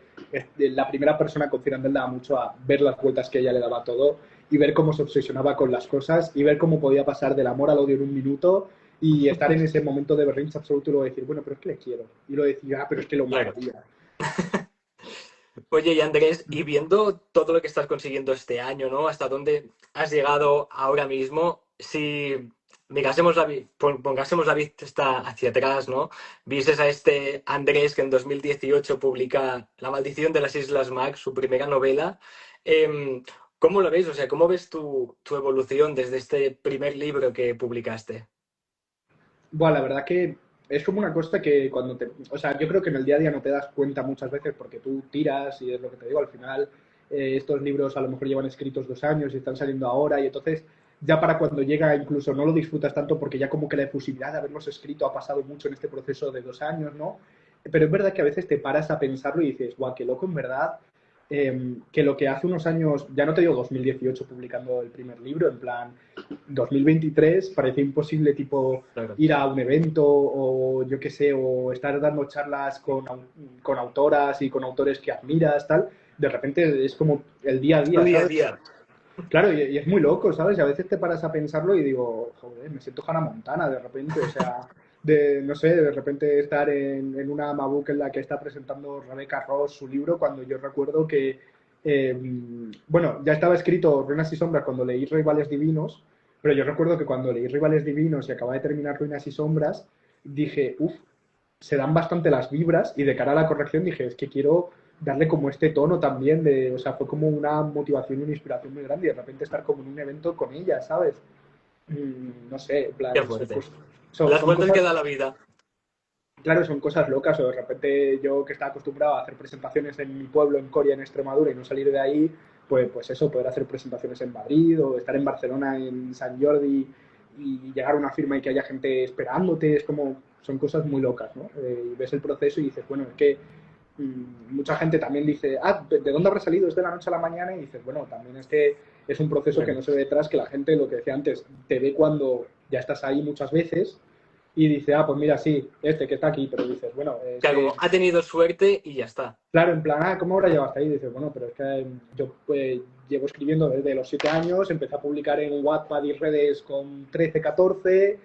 la primera persona con Cirandel daba mucho a ver las vueltas que ella le daba a todo y ver cómo se obsesionaba con las cosas y ver cómo podía pasar del amor al odio en un minuto y estar en ese momento de berrinche absoluto y luego decir, bueno, pero es que le quiero. Y luego decir, ah, pero es que lo Claro. mataría. Oye, y Andrés, y viendo todo lo que estás consiguiendo este año, ¿no? Hasta dónde has llegado ahora mismo, si pongásemos la vista hacia atrás, ¿no? Vieses a este Andrés que en 2018 publica La maldición de las Islas Max, su primera novela. ¿Cómo lo ves? O sea, ¿cómo ves tu evolución desde este primer libro que publicaste? Bueno, la verdad que es como una cosa que cuando te... O sea, yo creo que en el día a día no te das cuenta muchas veces porque tú tiras y es lo que te digo, al final estos libros a lo mejor llevan escritos 2 años y están saliendo ahora y entonces ya para cuando llega incluso no lo disfrutas tanto porque ya como que la efusividad de haberlos escrito ha pasado mucho en este proceso de 2 años, ¿no? Pero es verdad que a veces te paras a pensarlo y dices, guau, qué loco en verdad que lo que hace unos años, ya no te digo 2018 publicando el primer libro, en plan 2023 parecía imposible tipo Claro. ir a un evento o yo qué sé, o estar dando charlas con autoras y con autores que admiras, tal, de repente es como el día a Tu día, día a ¿sabes? día. Claro, y es muy loco, ¿sabes? Y a veces te paras a pensarlo y digo, joder, me siento Hannah Montana de repente, o sea, no sé, de repente estar en una Mabook en la que está presentando Rebecca Ross su libro, cuando yo recuerdo que, bueno, ya estaba escrito Ruinas y Sombras cuando leí Rivales Divinos, pero yo recuerdo que cuando leí Rivales Divinos y acababa de terminar Ruinas y Sombras, dije, uff, se dan bastante las vibras y de cara a la corrección dije, es que quiero darle como este tono también de, o sea, fue como una motivación y una inspiración muy grande y de repente estar como en un evento con ella, ¿sabes? No sé, en Qué plan, fuerte. son, Las son vueltas que cosas, da la vida. claro, son cosas locas, o de repente yo que estaba acostumbrado a hacer presentaciones en mi pueblo, en Coria, en Extremadura, y no salir de ahí, pues eso, poder hacer presentaciones en Madrid o estar en Barcelona, en San Jordi, y llegar a una firma y que haya gente esperándote, es como, son cosas muy locas, ¿no? Y ves el proceso y dices, bueno, es que mucha gente también dice, ah, ¿de dónde habrá salido? ¿Es de la noche a la mañana? Y dices, bueno, también es que es un proceso que Claro. no se ve detrás, que la gente, lo que decía antes, te ve cuando ya estás ahí muchas veces y dice, ah, pues mira, sí, este que está aquí, pero dices, bueno, es Claro, que, como ha tenido suerte y ya está. claro, en plan, ah, ¿cómo habrá llegado hasta ahí? Y dices, bueno, pero es que yo pues, llevo escribiendo desde los 7 años, empecé a publicar en Wattpad y redes con 13 14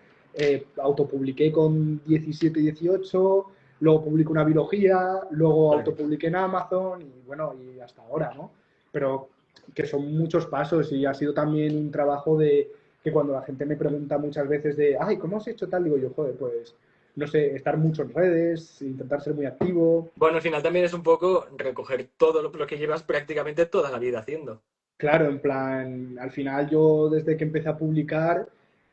autopubliqué con 17 18 luego publiqué una biología, luego Claro. autopubliqué en Amazon y bueno, y hasta ahora, ¿no? Pero que son muchos pasos y ha sido también un trabajo de que cuando la gente me pregunta muchas veces de, ay, ¿cómo has hecho tal? Digo yo, joder, pues no sé, estar mucho en redes, intentar ser muy activo. Bueno, al final también es un poco recoger todo lo que llevas prácticamente toda la vida haciendo. Claro, en plan, al final yo desde que empecé a publicar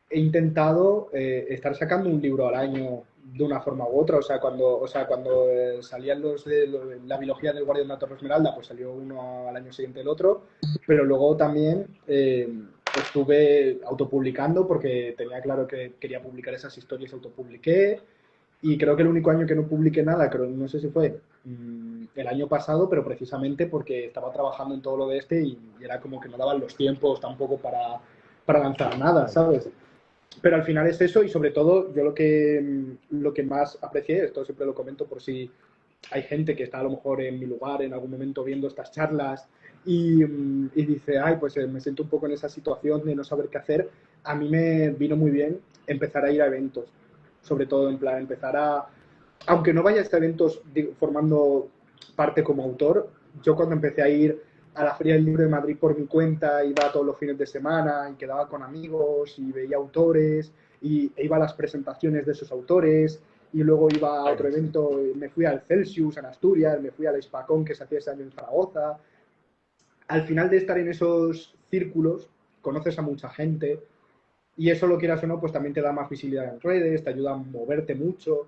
he intentado estar sacando un libro al año de una forma u otra. O sea, cuando salían la biología del Guardián de la Torre Esmeralda, pues salió uno al año siguiente el otro. Pero luego también estuve autopublicando porque tenía claro que quería publicar esas historias, autopubliqué. Y creo que el único año que no publiqué nada, creo, no sé si fue el año pasado, pero precisamente porque estaba trabajando en todo lo de este y era como que no daban los tiempos tampoco para lanzar nada, Claro. ¿sabes? Pero al final es eso y sobre todo yo lo que más aprecié, esto siempre lo comento por si hay gente que está a lo mejor en mi lugar en algún momento viendo estas charlas y dice, ay, pues me siento un poco en esa situación de no saber qué hacer, a mí me vino muy bien empezar a ir a eventos, sobre todo en plan, empezar a, aunque no vaya a estos eventos formando parte como autor, yo cuando empecé a ir a la Feria del Libro de Madrid por mi cuenta, iba todos los fines de semana y quedaba con amigos y veía autores e iba a las presentaciones de esos autores y luego iba a otro Claro. evento, me fui al Celsius en Asturias, me fui al Hispacón que se hacía ese año en Zaragoza. Al final de estar en esos círculos, conoces a mucha gente y eso lo quieras o no, pues también te da más visibilidad en redes, te ayuda a moverte mucho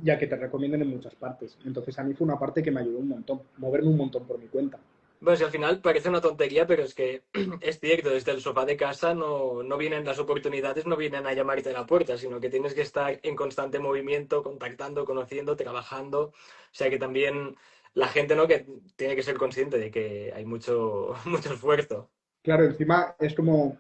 ya que te recomienden en muchas partes. Entonces a mí fue una parte que me ayudó un montón, moverme un montón por mi cuenta. Bueno, si al final parece una tontería, pero es que es cierto, desde el sofá de casa no vienen las oportunidades, no vienen a llamarte a la puerta, sino que tienes que estar en constante movimiento, contactando, conociendo, trabajando. O sea que también la gente, ¿no? Que tiene que ser consciente de que hay mucho, mucho esfuerzo. Claro, encima es como,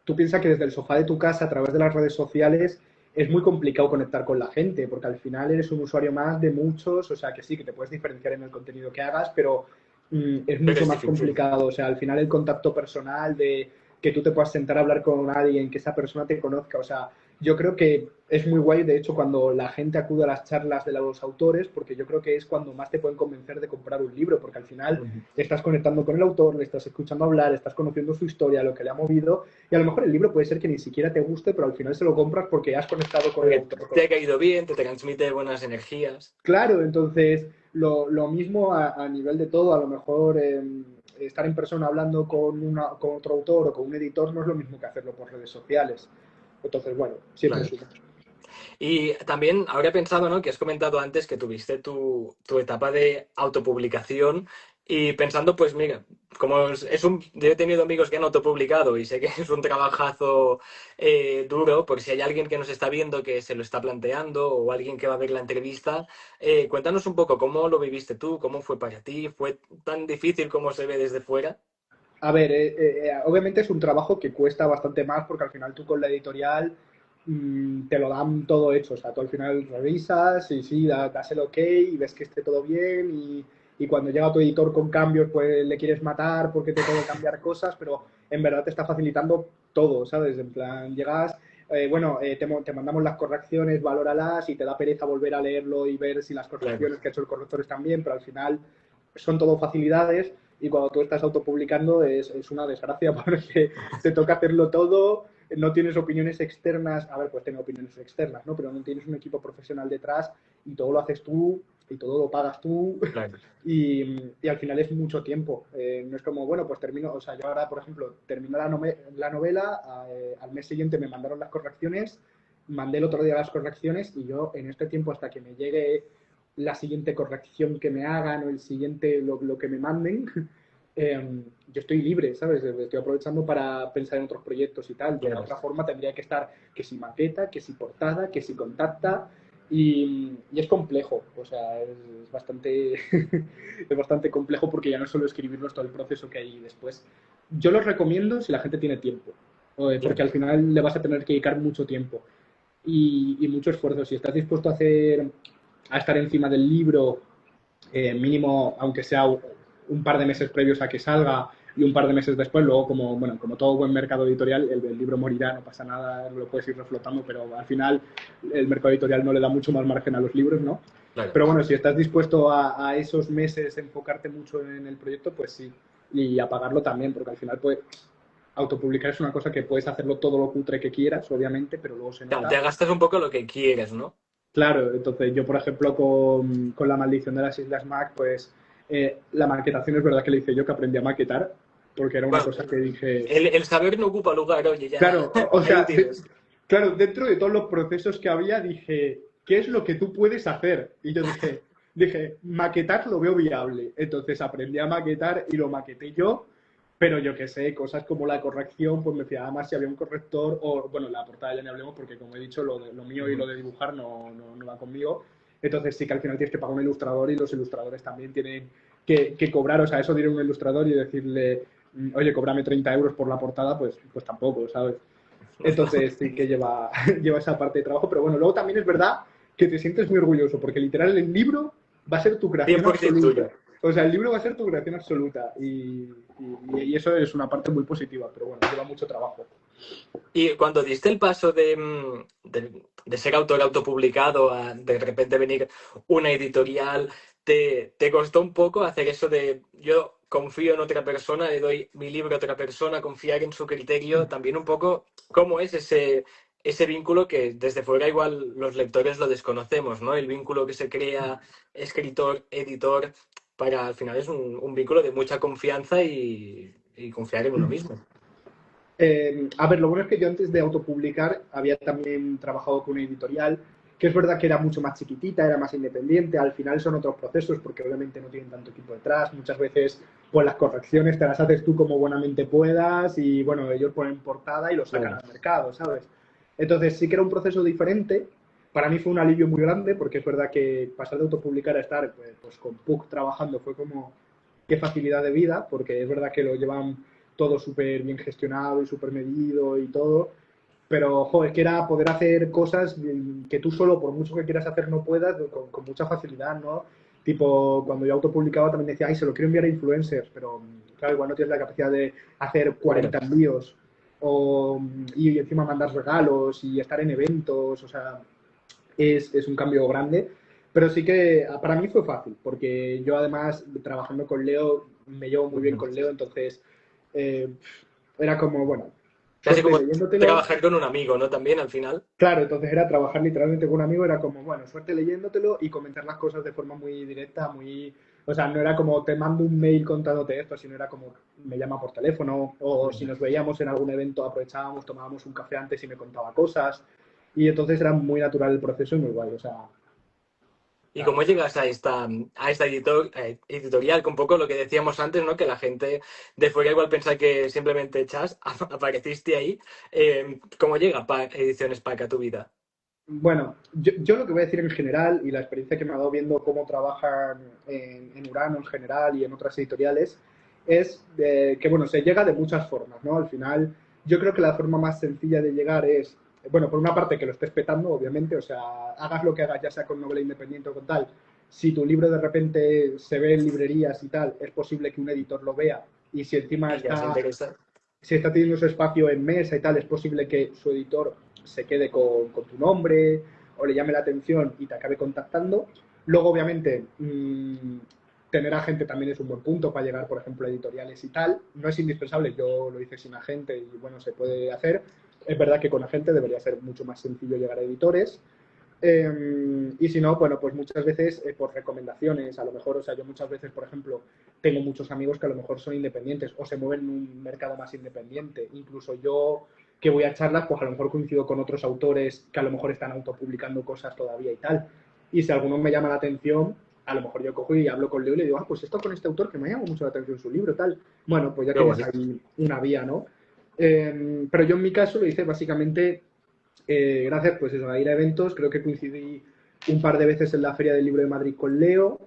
tú piensas que desde el sofá de tu casa, a través de las redes sociales, es muy complicado conectar con la gente, porque al final eres un usuario más de muchos, o sea que sí, que te puedes diferenciar en el contenido que hagas, pero es Pero mucho es más difícil. complicado, o sea, al final el contacto personal de que tú te puedas sentar a hablar con alguien, que esa persona te conozca, o sea, yo creo que es muy guay, de hecho, cuando la gente acude a las charlas de los autores, porque yo creo que es cuando más te pueden convencer de comprar un libro, porque al final Ujú. estás conectando con el autor, le estás escuchando hablar, estás conociendo su historia, lo que le ha movido, y a lo mejor el libro puede ser que ni siquiera te guste, pero al final se lo compras porque has conectado con el Porque autor. te ha caído bien, te transmite buenas energías. Claro, entonces lo mismo a nivel de todo, a lo mejor estar en persona hablando con otro autor o con un editor no es lo mismo que hacerlo por redes sociales. Entonces, bueno, siempre Claro. suma. Y también habría pensado, ¿no? Que has comentado antes que tuviste tu etapa de autopublicación y pensando, pues mira, como yo he tenido amigos que han autopublicado y sé que es un trabajazo duro, por si hay alguien que nos está viendo que se lo está planteando o alguien que va a ver la entrevista, cuéntanos un poco cómo lo viviste tú, cómo fue para ti, ¿fue tan difícil como se ve desde fuera? A ver, obviamente es un trabajo que cuesta bastante más porque al final tú con la editorial te lo dan todo hecho. O sea, tú al final revisas y sí, das el ok y ves que esté todo bien y cuando llega tu editor con cambios, pues le quieres matar porque te tengo que cambiar cosas, pero en verdad te está facilitando todo, ¿sabes? En plan, llegas, bueno, te mandamos las correcciones, valóralas y te da pereza volver a leerlo y ver si las Claro, correcciones que ha hecho el corrector están bien, pero al final son todo facilidades y cuando tú estás autopublicando es una desgracia porque te toca hacerlo todo, no tienes opiniones externas, a ver, pues tengo opiniones externas, ¿no? Pero no tienes un equipo profesional detrás y todo lo haces tú y todo lo pagas tú claro. y al final es mucho tiempo. No es como, bueno, pues termino, o sea, yo ahora, por ejemplo, termino la novela, al mes siguiente me mandaron las correcciones, mandé el otro día las correcciones y yo en este tiempo hasta que me llegue la siguiente corrección que me hagan o el siguiente lo que me manden, yo estoy libre, ¿sabes? Estoy aprovechando para pensar en otros proyectos y tal. De la Claro. otra forma tendría que estar que si maqueta, que si portada, que si contacta y es complejo, o sea, es bastante, es bastante complejo porque ya no es solo escribirlo, es todo el proceso que hay después. Yo los recomiendo si la gente tiene tiempo, porque Claro. al final le vas a tener que dedicar mucho tiempo y mucho esfuerzo. Si estás dispuesto a estar encima del libro, mínimo, aunque sea un par de meses previos a que salga y un par de meses después, luego como, bueno, como todo buen mercado editorial, el libro morirá, no pasa nada, lo puedes ir reflotando, pero al final el mercado editorial no le da mucho más margen a los libros, ¿no? Claro. Pero bueno, si estás dispuesto a esos meses enfocarte mucho en el proyecto, pues sí, y a pagarlo también, porque al final pues autopublicar es una cosa que puedes hacerlo todo lo cutre que quieras, obviamente, pero luego se Claro, te nota. gastas un poco lo que quieres, ¿no? Claro, entonces yo, por ejemplo, con La maldición de las Islas Mac, pues la maquetación es verdad que le hice yo que aprendí a maquetar, porque era una Bueno, cosa que dije, el saber no ocupa lugar, oye, ya claro, o ahí sea, tienes. claro, dentro de todos los procesos que había, dije, ¿qué es lo que tú puedes hacer? Y yo dije, maquetar lo veo viable. Entonces aprendí a maquetar y lo maqueté yo, pero yo qué sé, cosas como la corrección, pues me fijaba más si había un corrector, o bueno, la portada ya ni hablemos, porque como he dicho, lo mío y lo Ujú. de dibujar no va conmigo. Entonces sí que al final tienes que pagar un ilustrador y los ilustradores también tienen que cobrar, o sea, eso diré a un ilustrador y decirle, oye, cóbrame 30 euros por la portada, pues tampoco, ¿sabes? Entonces sí que lleva, lleva esa parte de trabajo, pero bueno, luego también es verdad que te sientes muy orgulloso, porque literal el libro va a ser tu creación 100% absoluta. tuyo. O sea, el libro va a ser tu creación absoluta y eso es una parte muy positiva, pero bueno, lleva mucho trabajo. Y cuando diste el paso de ser autor autopublicado a de repente venir una editorial, te costó un poco hacer eso de yo confío en otra persona, le doy mi libro a otra persona, confiar en su criterio, también un poco cómo es ese vínculo que desde fuera igual los lectores lo desconocemos, ¿no? El vínculo que se crea escritor, editor, para al final es un vínculo de mucha confianza y confiar en uno mismo. A ver, lo bueno es que yo antes de autopublicar había también trabajado con una editorial, que es verdad que era mucho más chiquitita, era más independiente, al final son otros procesos porque obviamente no tienen tanto equipo detrás, muchas veces pues las correcciones te las haces tú como buenamente puedas y bueno, ellos ponen portada y lo sacan Claro. al mercado, ¿sabes? Entonces sí que era un proceso diferente, para mí fue un alivio muy grande porque es verdad que pasar de autopublicar a estar pues con Puck trabajando fue como qué facilidad de vida, porque es verdad que lo llevan todo súper bien gestionado y súper medido y todo. Pero, joder, que era poder hacer cosas que tú solo, por mucho que quieras hacer, no puedas, con mucha facilidad, ¿no? Tipo, cuando yo autopublicaba también decía, ay, se lo quiero enviar a influencers, pero claro, igual no tienes la capacidad de hacer Claro. 40 envíos o, y encima mandar regalos y estar en eventos, o sea, es un cambio grande. Pero sí que para mí fue fácil, porque yo además trabajando con Leo, me llevo muy bien Ujú. con Leo, entonces eh, era como, bueno, Casi suerte como leyéndotelo. trabajar con un amigo, ¿no? También al final. Claro, entonces era trabajar literalmente con un amigo, era como, bueno, suerte leyéndotelo y comentar las cosas de forma muy directa, muy... O sea, no era como te mando un mail contándote esto, sino era como me llama por teléfono o si Ujú. nos veíamos en algún evento aprovechábamos, tomábamos un café antes y me contaba cosas y entonces era muy natural el proceso y muy guay, o sea, ¿Y cómo llegas a esta editorial? Con un poco lo que decíamos antes, ¿no? Que la gente de fuera igual piensa que simplemente Chas apareciste ahí. ¿Cómo llega Ediciones Paca a tu vida? bueno, yo lo que voy a decir en general y la experiencia que me ha dado viendo cómo trabajan en Urano en general y en otras editoriales es que, bueno, se llega de muchas formas, ¿no? Al final, yo creo que la forma más sencilla de llegar es, bueno, por una parte que lo estés petando, obviamente, o sea, hagas lo que hagas, ya sea con novela independiente o con tal, si tu libro de repente se ve en librerías y tal, es posible que un editor lo vea y si encima Y ya se interesa. si está teniendo su espacio en mesa y tal, es posible que su editor se quede con tu nombre o le llame la atención y te acabe contactando. Luego, obviamente, tener agente también es un buen punto para llegar, por ejemplo, a editoriales y tal. No es indispensable, yo lo hice sin agente y bueno, se puede hacer. Es verdad que con agente debería ser mucho más sencillo llegar a editores. Y si no, bueno, pues muchas veces por recomendaciones, a lo mejor, o sea, yo muchas veces, por ejemplo, tengo muchos amigos que a lo mejor son independientes o se mueven en un mercado más independiente. Incluso yo que voy a charlas, pues a lo mejor coincido con otros autores que a lo mejor están autopublicando cosas todavía y tal. Y si alguno me llama la atención, a lo mejor yo cojo y hablo con Leo y le digo, ah, pues esto con este autor que me llama mucho la atención su libro, tal. Bueno, pues ya Qué tienes guay. ahí una vía, ¿no? Pero yo en mi caso lo hice básicamente gracias pues eso, a ir a eventos. Creo que coincidí un par de veces en la Feria del Libro de Madrid con Leo.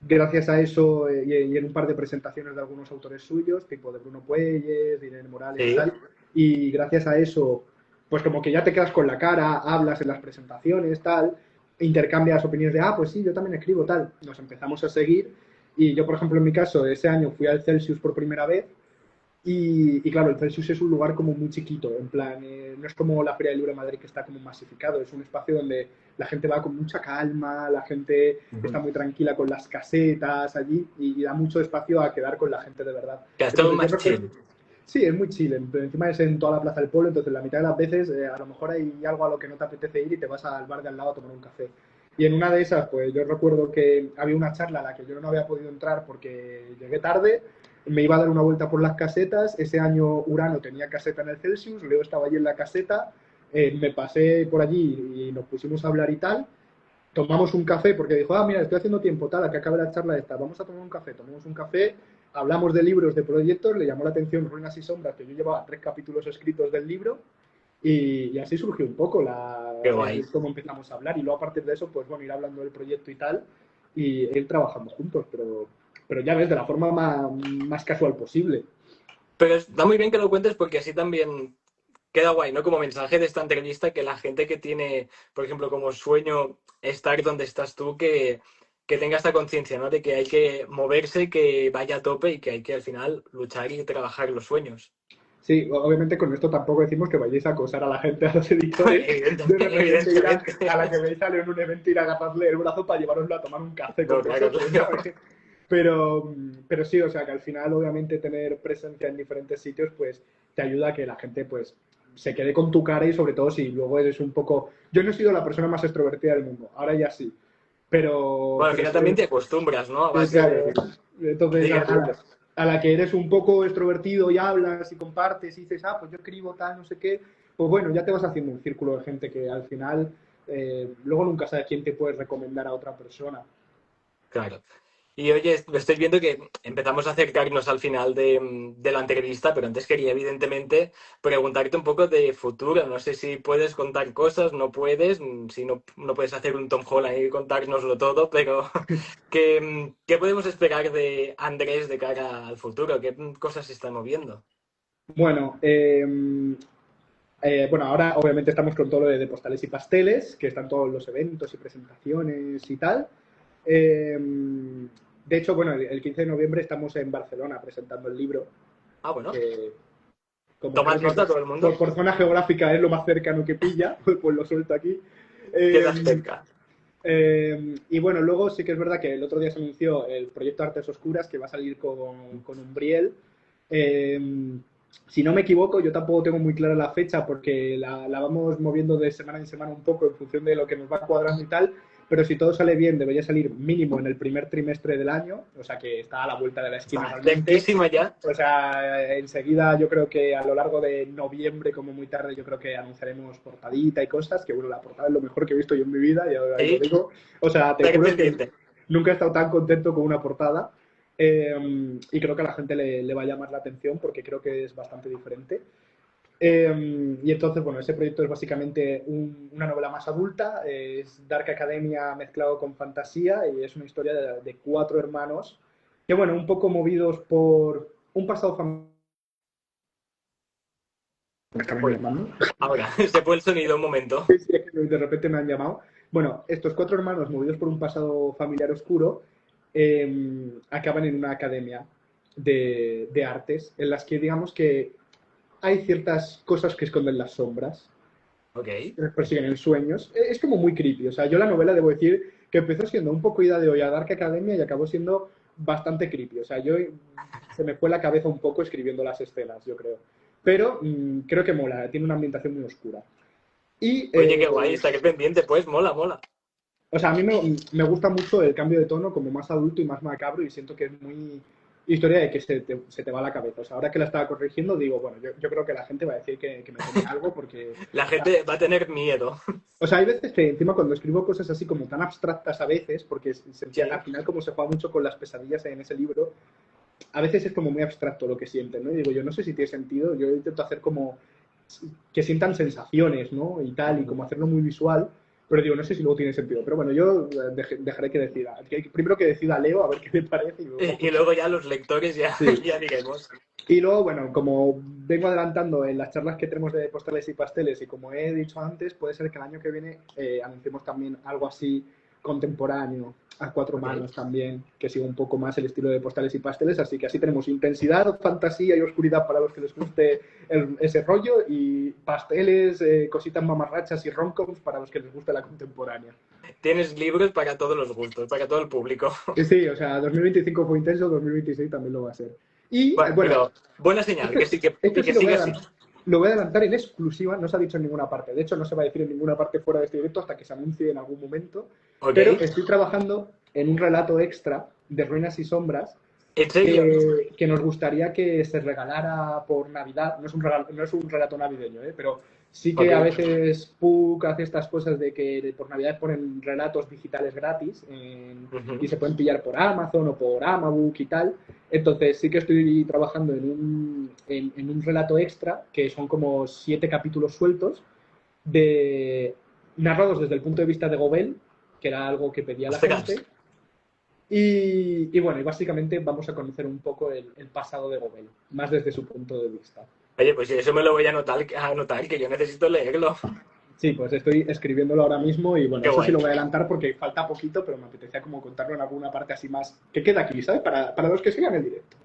Gracias a eso y en un par de presentaciones de algunos autores suyos, tipo de Bruno Puelles, de Irene Morales y Sí. tal. Y gracias a eso, pues como que ya te quedas con la cara, hablas en las presentaciones, tal, intercambias opiniones de, ah, pues sí, yo también escribo, tal. Nos empezamos a seguir. Y yo, por ejemplo, en mi caso, ese año fui al Celsius por primera vez y claro, el Celsius es un lugar como muy chiquito, en plan, no es como la Feria del Libro de Madrid que está como masificado, es un espacio donde la gente va con mucha calma, la gente está Ujú. muy tranquila con las casetas allí y da mucho espacio a quedar con la gente de verdad. Que es todo Entonces yo más recuerdo, chill. sí, es muy chill, pero encima es en toda la Plaza del Pueblo, entonces la mitad de las veces a lo mejor hay algo a lo que no te apetece ir y te vas al bar de al lado a tomar un café. Y en una de esas, pues yo recuerdo que había una charla a la que yo no había podido entrar porque llegué tarde, me iba a dar una vuelta por las casetas. Ese año Urano tenía caseta en el Celsius, Leo estaba allí en la caseta, me pasé por allí y nos pusimos a hablar y tal. Tomamos un café porque dijo, ah, mira, estoy haciendo tiempo, tal, a que acabe la charla esta, vamos a tomar un café. Tomamos un café, hablamos de libros, de proyectos, le llamó la atención Ruinas y Sombras, que yo llevaba 3 capítulos escritos del libro, y así surgió un poco Qué guay. cómo empezamos a hablar. Y luego a partir de eso, pues bueno, ir hablando del proyecto y tal, y ir trabajando juntos, pero ya ves, de la forma más casual posible. Pero está muy bien que lo cuentes porque así también queda guay, ¿no? Como mensaje de esta entrevista, que la gente que tiene, por ejemplo, como sueño estar donde estás tú, que tenga esta conciencia, ¿no? De que hay que moverse, que vaya a tope y que hay que al final luchar y trabajar los sueños. Sí, obviamente con esto tampoco decimos que vayáis a acosar a la gente, a los editores, de repente ir Evidentemente. a la que veis sale en un evento, ir a agarrarle el brazo para llevaroslo a tomar un café con No, claro, vosotros, claro. ¿sabes? Pero sí, o sea que al final obviamente tener presencia en diferentes sitios pues te ayuda a que la gente pues se quede con tu cara y sobre todo si luego eres un poco... Yo no he sido la persona más extrovertida del mundo, ahora ya sí, Bueno, al pero final sí, también te acostumbras, ¿no? A base claro. de Entonces, ir viendo. a la que eres un poco extrovertido y hablas y compartes y dices, ah, pues yo escribo tal, no sé qué, pues bueno, ya te vas haciendo un círculo de gente que al final luego nunca sabes quién te puede recomendar a otra persona. Claro. Y oye, estoy viendo que empezamos a acercarnos al final de la entrevista, pero antes quería evidentemente preguntarte un poco de futuro. No sé si puedes contar cosas, no puedes, si no, no puedes hacer un Tom Holland y contárnoslo todo, pero ¿qué podemos esperar de Andrés de cara al futuro? ¿Qué cosas se están moviendo? Bueno, bueno, ahora obviamente estamos con todo lo de postales y pasteles, que están todos los eventos y presentaciones y tal. Eh, de hecho, bueno, el 15 de noviembre estamos en Barcelona presentando el libro, Ah, bueno, que como tomad creo que nota todo el mundo. por zona geográfica es lo más cercano que pilla, pues lo suelto aquí. Queda Eh, cerca. y bueno, luego sí que es verdad que el otro día se anunció el proyecto Artes Oscuras que va a salir con Umbriel. Eh, si no me equivoco, yo tampoco tengo muy clara la fecha porque la vamos moviendo de semana en semana un poco en función de lo que nos va cuadrando y tal, pero si todo sale bien debería salir mínimo en el primer trimestre del año, o sea que está a la vuelta de la esquina Está realmente. cerquísima ya. O sea, enseguida yo creo que a lo largo de noviembre, como muy tarde, yo creo que anunciaremos portadita y cosas, que bueno, la portada es lo mejor que he visto yo en mi vida, y ahora lo Sí, digo. O sea, te está juro que pendiente. nunca he estado tan contento con una portada y creo que a la gente le va a llamar la atención porque creo que es bastante diferente. Y entonces, bueno, ese proyecto es básicamente una novela más adulta, es Dark Academia mezclado con fantasía y es una historia de 4 hermanos que, bueno, un poco movidos por un pasado familiar. Me está Uy, llamando. ahora, se fue el sonido un momento. Sí, sí, de repente me han llamado. Bueno, estos 4 hermanos movidos por un pasado familiar oscuro acaban en una academia de artes en las que digamos que hay ciertas cosas que esconden las sombras. Ok. que les persiguen en sueños. Es como muy creepy. O sea, yo la novela debo decir que empezó siendo un poco ida de olla a Dark Academia y acabó siendo bastante creepy. O sea, yo se me fue la cabeza un poco escribiendo las escenas, yo creo. Pero creo que mola, tiene una ambientación muy oscura. Y, Oye, qué guay, estaré pendiente, pues, mola, mola. o sea, a mí me gusta mucho el cambio de tono como más adulto y más macabro y siento que es muy historia de que se te va la cabeza. O sea, ahora que la estaba corrigiendo digo, bueno, yo creo que la gente va a decir que me tome algo porque La gente va a tener miedo. o sea, hay veces que encima cuando escribo cosas así como tan abstractas a veces, porque al Sí. final como se juega mucho con las pesadillas en ese libro, a veces es como muy abstracto lo que sienten, ¿no? Y digo, yo no sé si tiene sentido, yo intento hacer como que sientan sensaciones, ¿no? Y tal, y como hacerlo muy visual, pero digo, no sé si luego tiene sentido. Pero bueno, yo dejaré que decida. Primero que decida Leo, a ver qué le parece, y luego... Y luego ya los lectores ya, Sí. ya diremos. Y luego, bueno, como vengo adelantando en las charlas que tenemos de postales y pasteles, y como he dicho antes, puede ser que el año que viene anunciemos también algo así contemporáneo, a cuatro Ok. manos también, que siga un poco más el estilo de postales y pasteles. Así que así tenemos intensidad, fantasía y oscuridad para los que les guste ese rollo, y pasteles, cositas mamarrachas y romcoms para los que les guste la contemporánea. Tienes libros para todos los gustos, para todo el público. Y sí, o sea, 2025 fue intenso, 2026 también lo va a ser. Y Bueno, bueno, pero buena señal, que sí, esto que sí siga así. lo voy a adelantar en exclusiva, no se ha dicho en ninguna parte. De hecho, no se va a decir en ninguna parte fuera de este directo hasta que se anuncie en algún momento. Ok. Pero estoy trabajando en un relato extra de Ruinas y Sombras ¿En serio? que nos gustaría que se regalara por Navidad. No es un relato navideño, pero sí que a Ok. veces Puck hace estas cosas de que por Navidad ponen relatos digitales gratis y Ujú. se pueden pillar por Amazon o por Amabook y tal. Entonces sí que estoy trabajando en un relato extra, que son como 7 capítulos sueltos, de, narrados desde el punto de vista de Gobel, que era algo que pedía la Ostras. gente, y bueno, y básicamente vamos a conocer un poco el pasado de Gobel, más desde su punto de vista. Oye, pues eso me lo voy a anotar, que yo necesito leerlo. Sí, pues estoy escribiéndolo ahora mismo y bueno, Qué eso sí guay. lo voy a adelantar porque falta poquito, pero me apetecía como contarlo en alguna parte así más que queda aquí, ¿sabes? Para los que sigan el directo.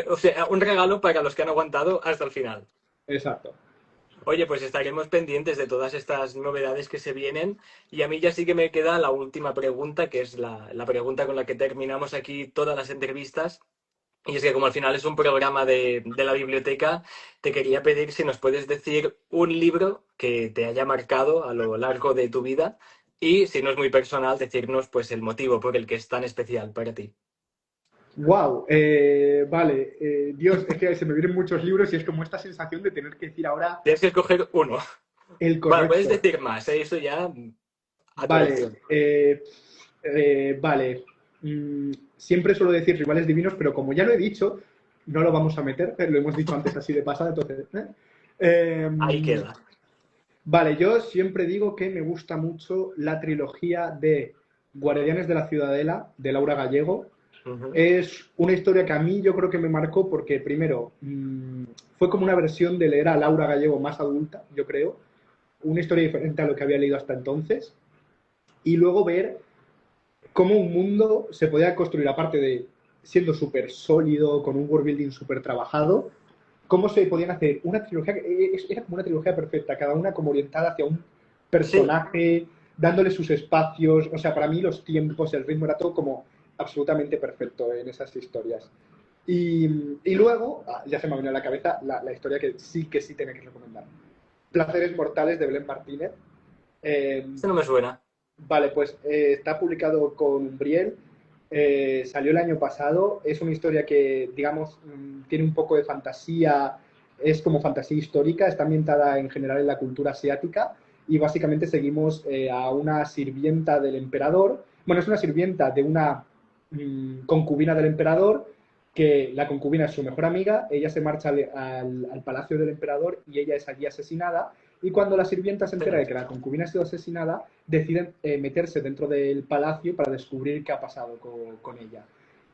O sea, un regalo para los que han aguantado hasta el final. Exacto. Oye, pues estaremos pendientes de todas estas novedades que se vienen. Y a mí ya sí que me queda la última pregunta, que es la pregunta con la que terminamos aquí todas las entrevistas. Y es que como al final es un programa de la biblioteca, te quería pedir si nos puedes decir un libro que te haya marcado a lo largo de tu vida y, si no es muy personal, decirnos pues el motivo por el que es tan especial para ti. Wow, vale, Dios, es que se me vienen muchos libros y es como esta sensación de tener que decir ahora Tienes que escoger uno. el Bueno, puedes correcto. decir más, ¿eh? Eso ya a tu Vale, elección. vale. Siempre suelo decir rivales divinos, pero como ya lo he dicho, no lo vamos a meter, lo hemos dicho antes así de pasada, entonces... Ahí Eh, queda. vale, yo siempre digo que me gusta mucho la trilogía de Guardianes de la Ciudadela, de Laura Gallego. Ujú. Es una historia que a mí yo creo que me marcó porque primero fue como una versión de leer a Laura Gallego más adulta, yo creo, una historia diferente a lo que había leído hasta entonces, y luego ver cómo un mundo se podía construir, aparte de siendo súper sólido, con un world building súper trabajado, cómo se podían hacer una trilogía, era como una trilogía perfecta, cada una como orientada hacia un Sí. personaje, dándole sus espacios, o sea, para mí los tiempos, el ritmo era todo como absolutamente perfecto en esas historias. Y luego, ya se me ha venido a la cabeza la historia que sí tenía que recomendar. Placeres Mortales de Belén Martínez. Eh, Este no me suena. Vale, pues está publicado con Umbriel, salió el año pasado, es una historia que, digamos, tiene un poco de fantasía, es como fantasía histórica, está ambientada en general en la cultura asiática y básicamente seguimos a una sirvienta del emperador, bueno, es una sirvienta de una concubina del emperador, que la concubina es su mejor amiga, ella se marcha al palacio del emperador y ella es allí asesinada, y cuando la sirvienta se entera de Ostras. que la concubina ha sido asesinada, deciden meterse dentro del palacio para descubrir qué ha pasado con ella.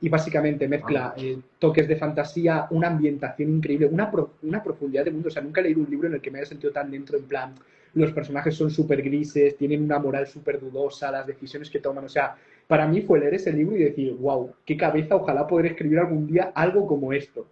Y básicamente Ah. mezcla toques de fantasía, una ambientación increíble, una profundidad de mundo. O sea, nunca he leído un libro en el que me haya sentido tan dentro, en plan, los personajes son súper grises, tienen una moral súper dudosa, las decisiones que toman. O sea, para mí fue leer ese libro y decir, wow, qué cabeza, ojalá poder escribir algún día algo como esto.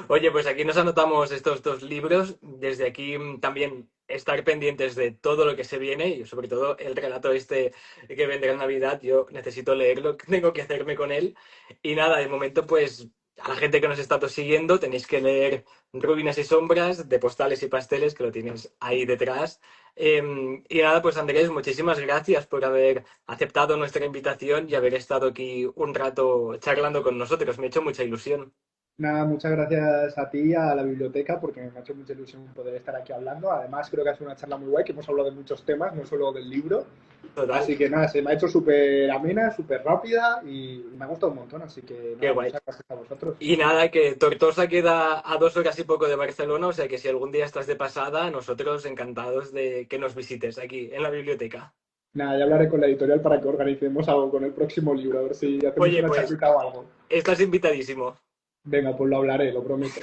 Oye, pues aquí nos anotamos estos dos libros. Desde aquí también estar pendientes de todo lo que se viene y sobre todo el relato este que vendrá en Navidad. Yo necesito leerlo, tengo que hacerme con él. Y nada, de momento pues a la gente que nos está siguiendo tenéis que leer Rubinas y Sombras de Postales y Pasteles, que lo tienes ahí detrás. Y nada, pues Andrés, muchísimas gracias por haber aceptado nuestra invitación y haber estado aquí un rato charlando con nosotros. Me ha hecho mucha ilusión. Nada, muchas gracias a ti, a la biblioteca, porque me ha hecho mucha ilusión poder estar aquí hablando. Además, creo que ha sido una charla muy guay, que hemos hablado de muchos temas, no solo del libro. Total, Así que nada, se me ha hecho súper amena, súper rápida y me ha gustado un montón. Así que qué nada, guay. muchas gracias a vosotros. Y nada, que Tortosa queda a 2 horas y poco de Barcelona, o sea que si algún día estás de pasada, nosotros encantados de que nos visites aquí en la biblioteca. Nada, ya hablaré con la editorial para que organicemos algo con el próximo libro, a ver si hacemos Oye, una pues charlita o algo. estás invitadísimo. Venga, pues lo hablaré, lo prometo.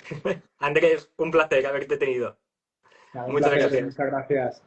Andrés, un placer haberte tenido. Nada, un Muchas placer, gracias. muchas gracias.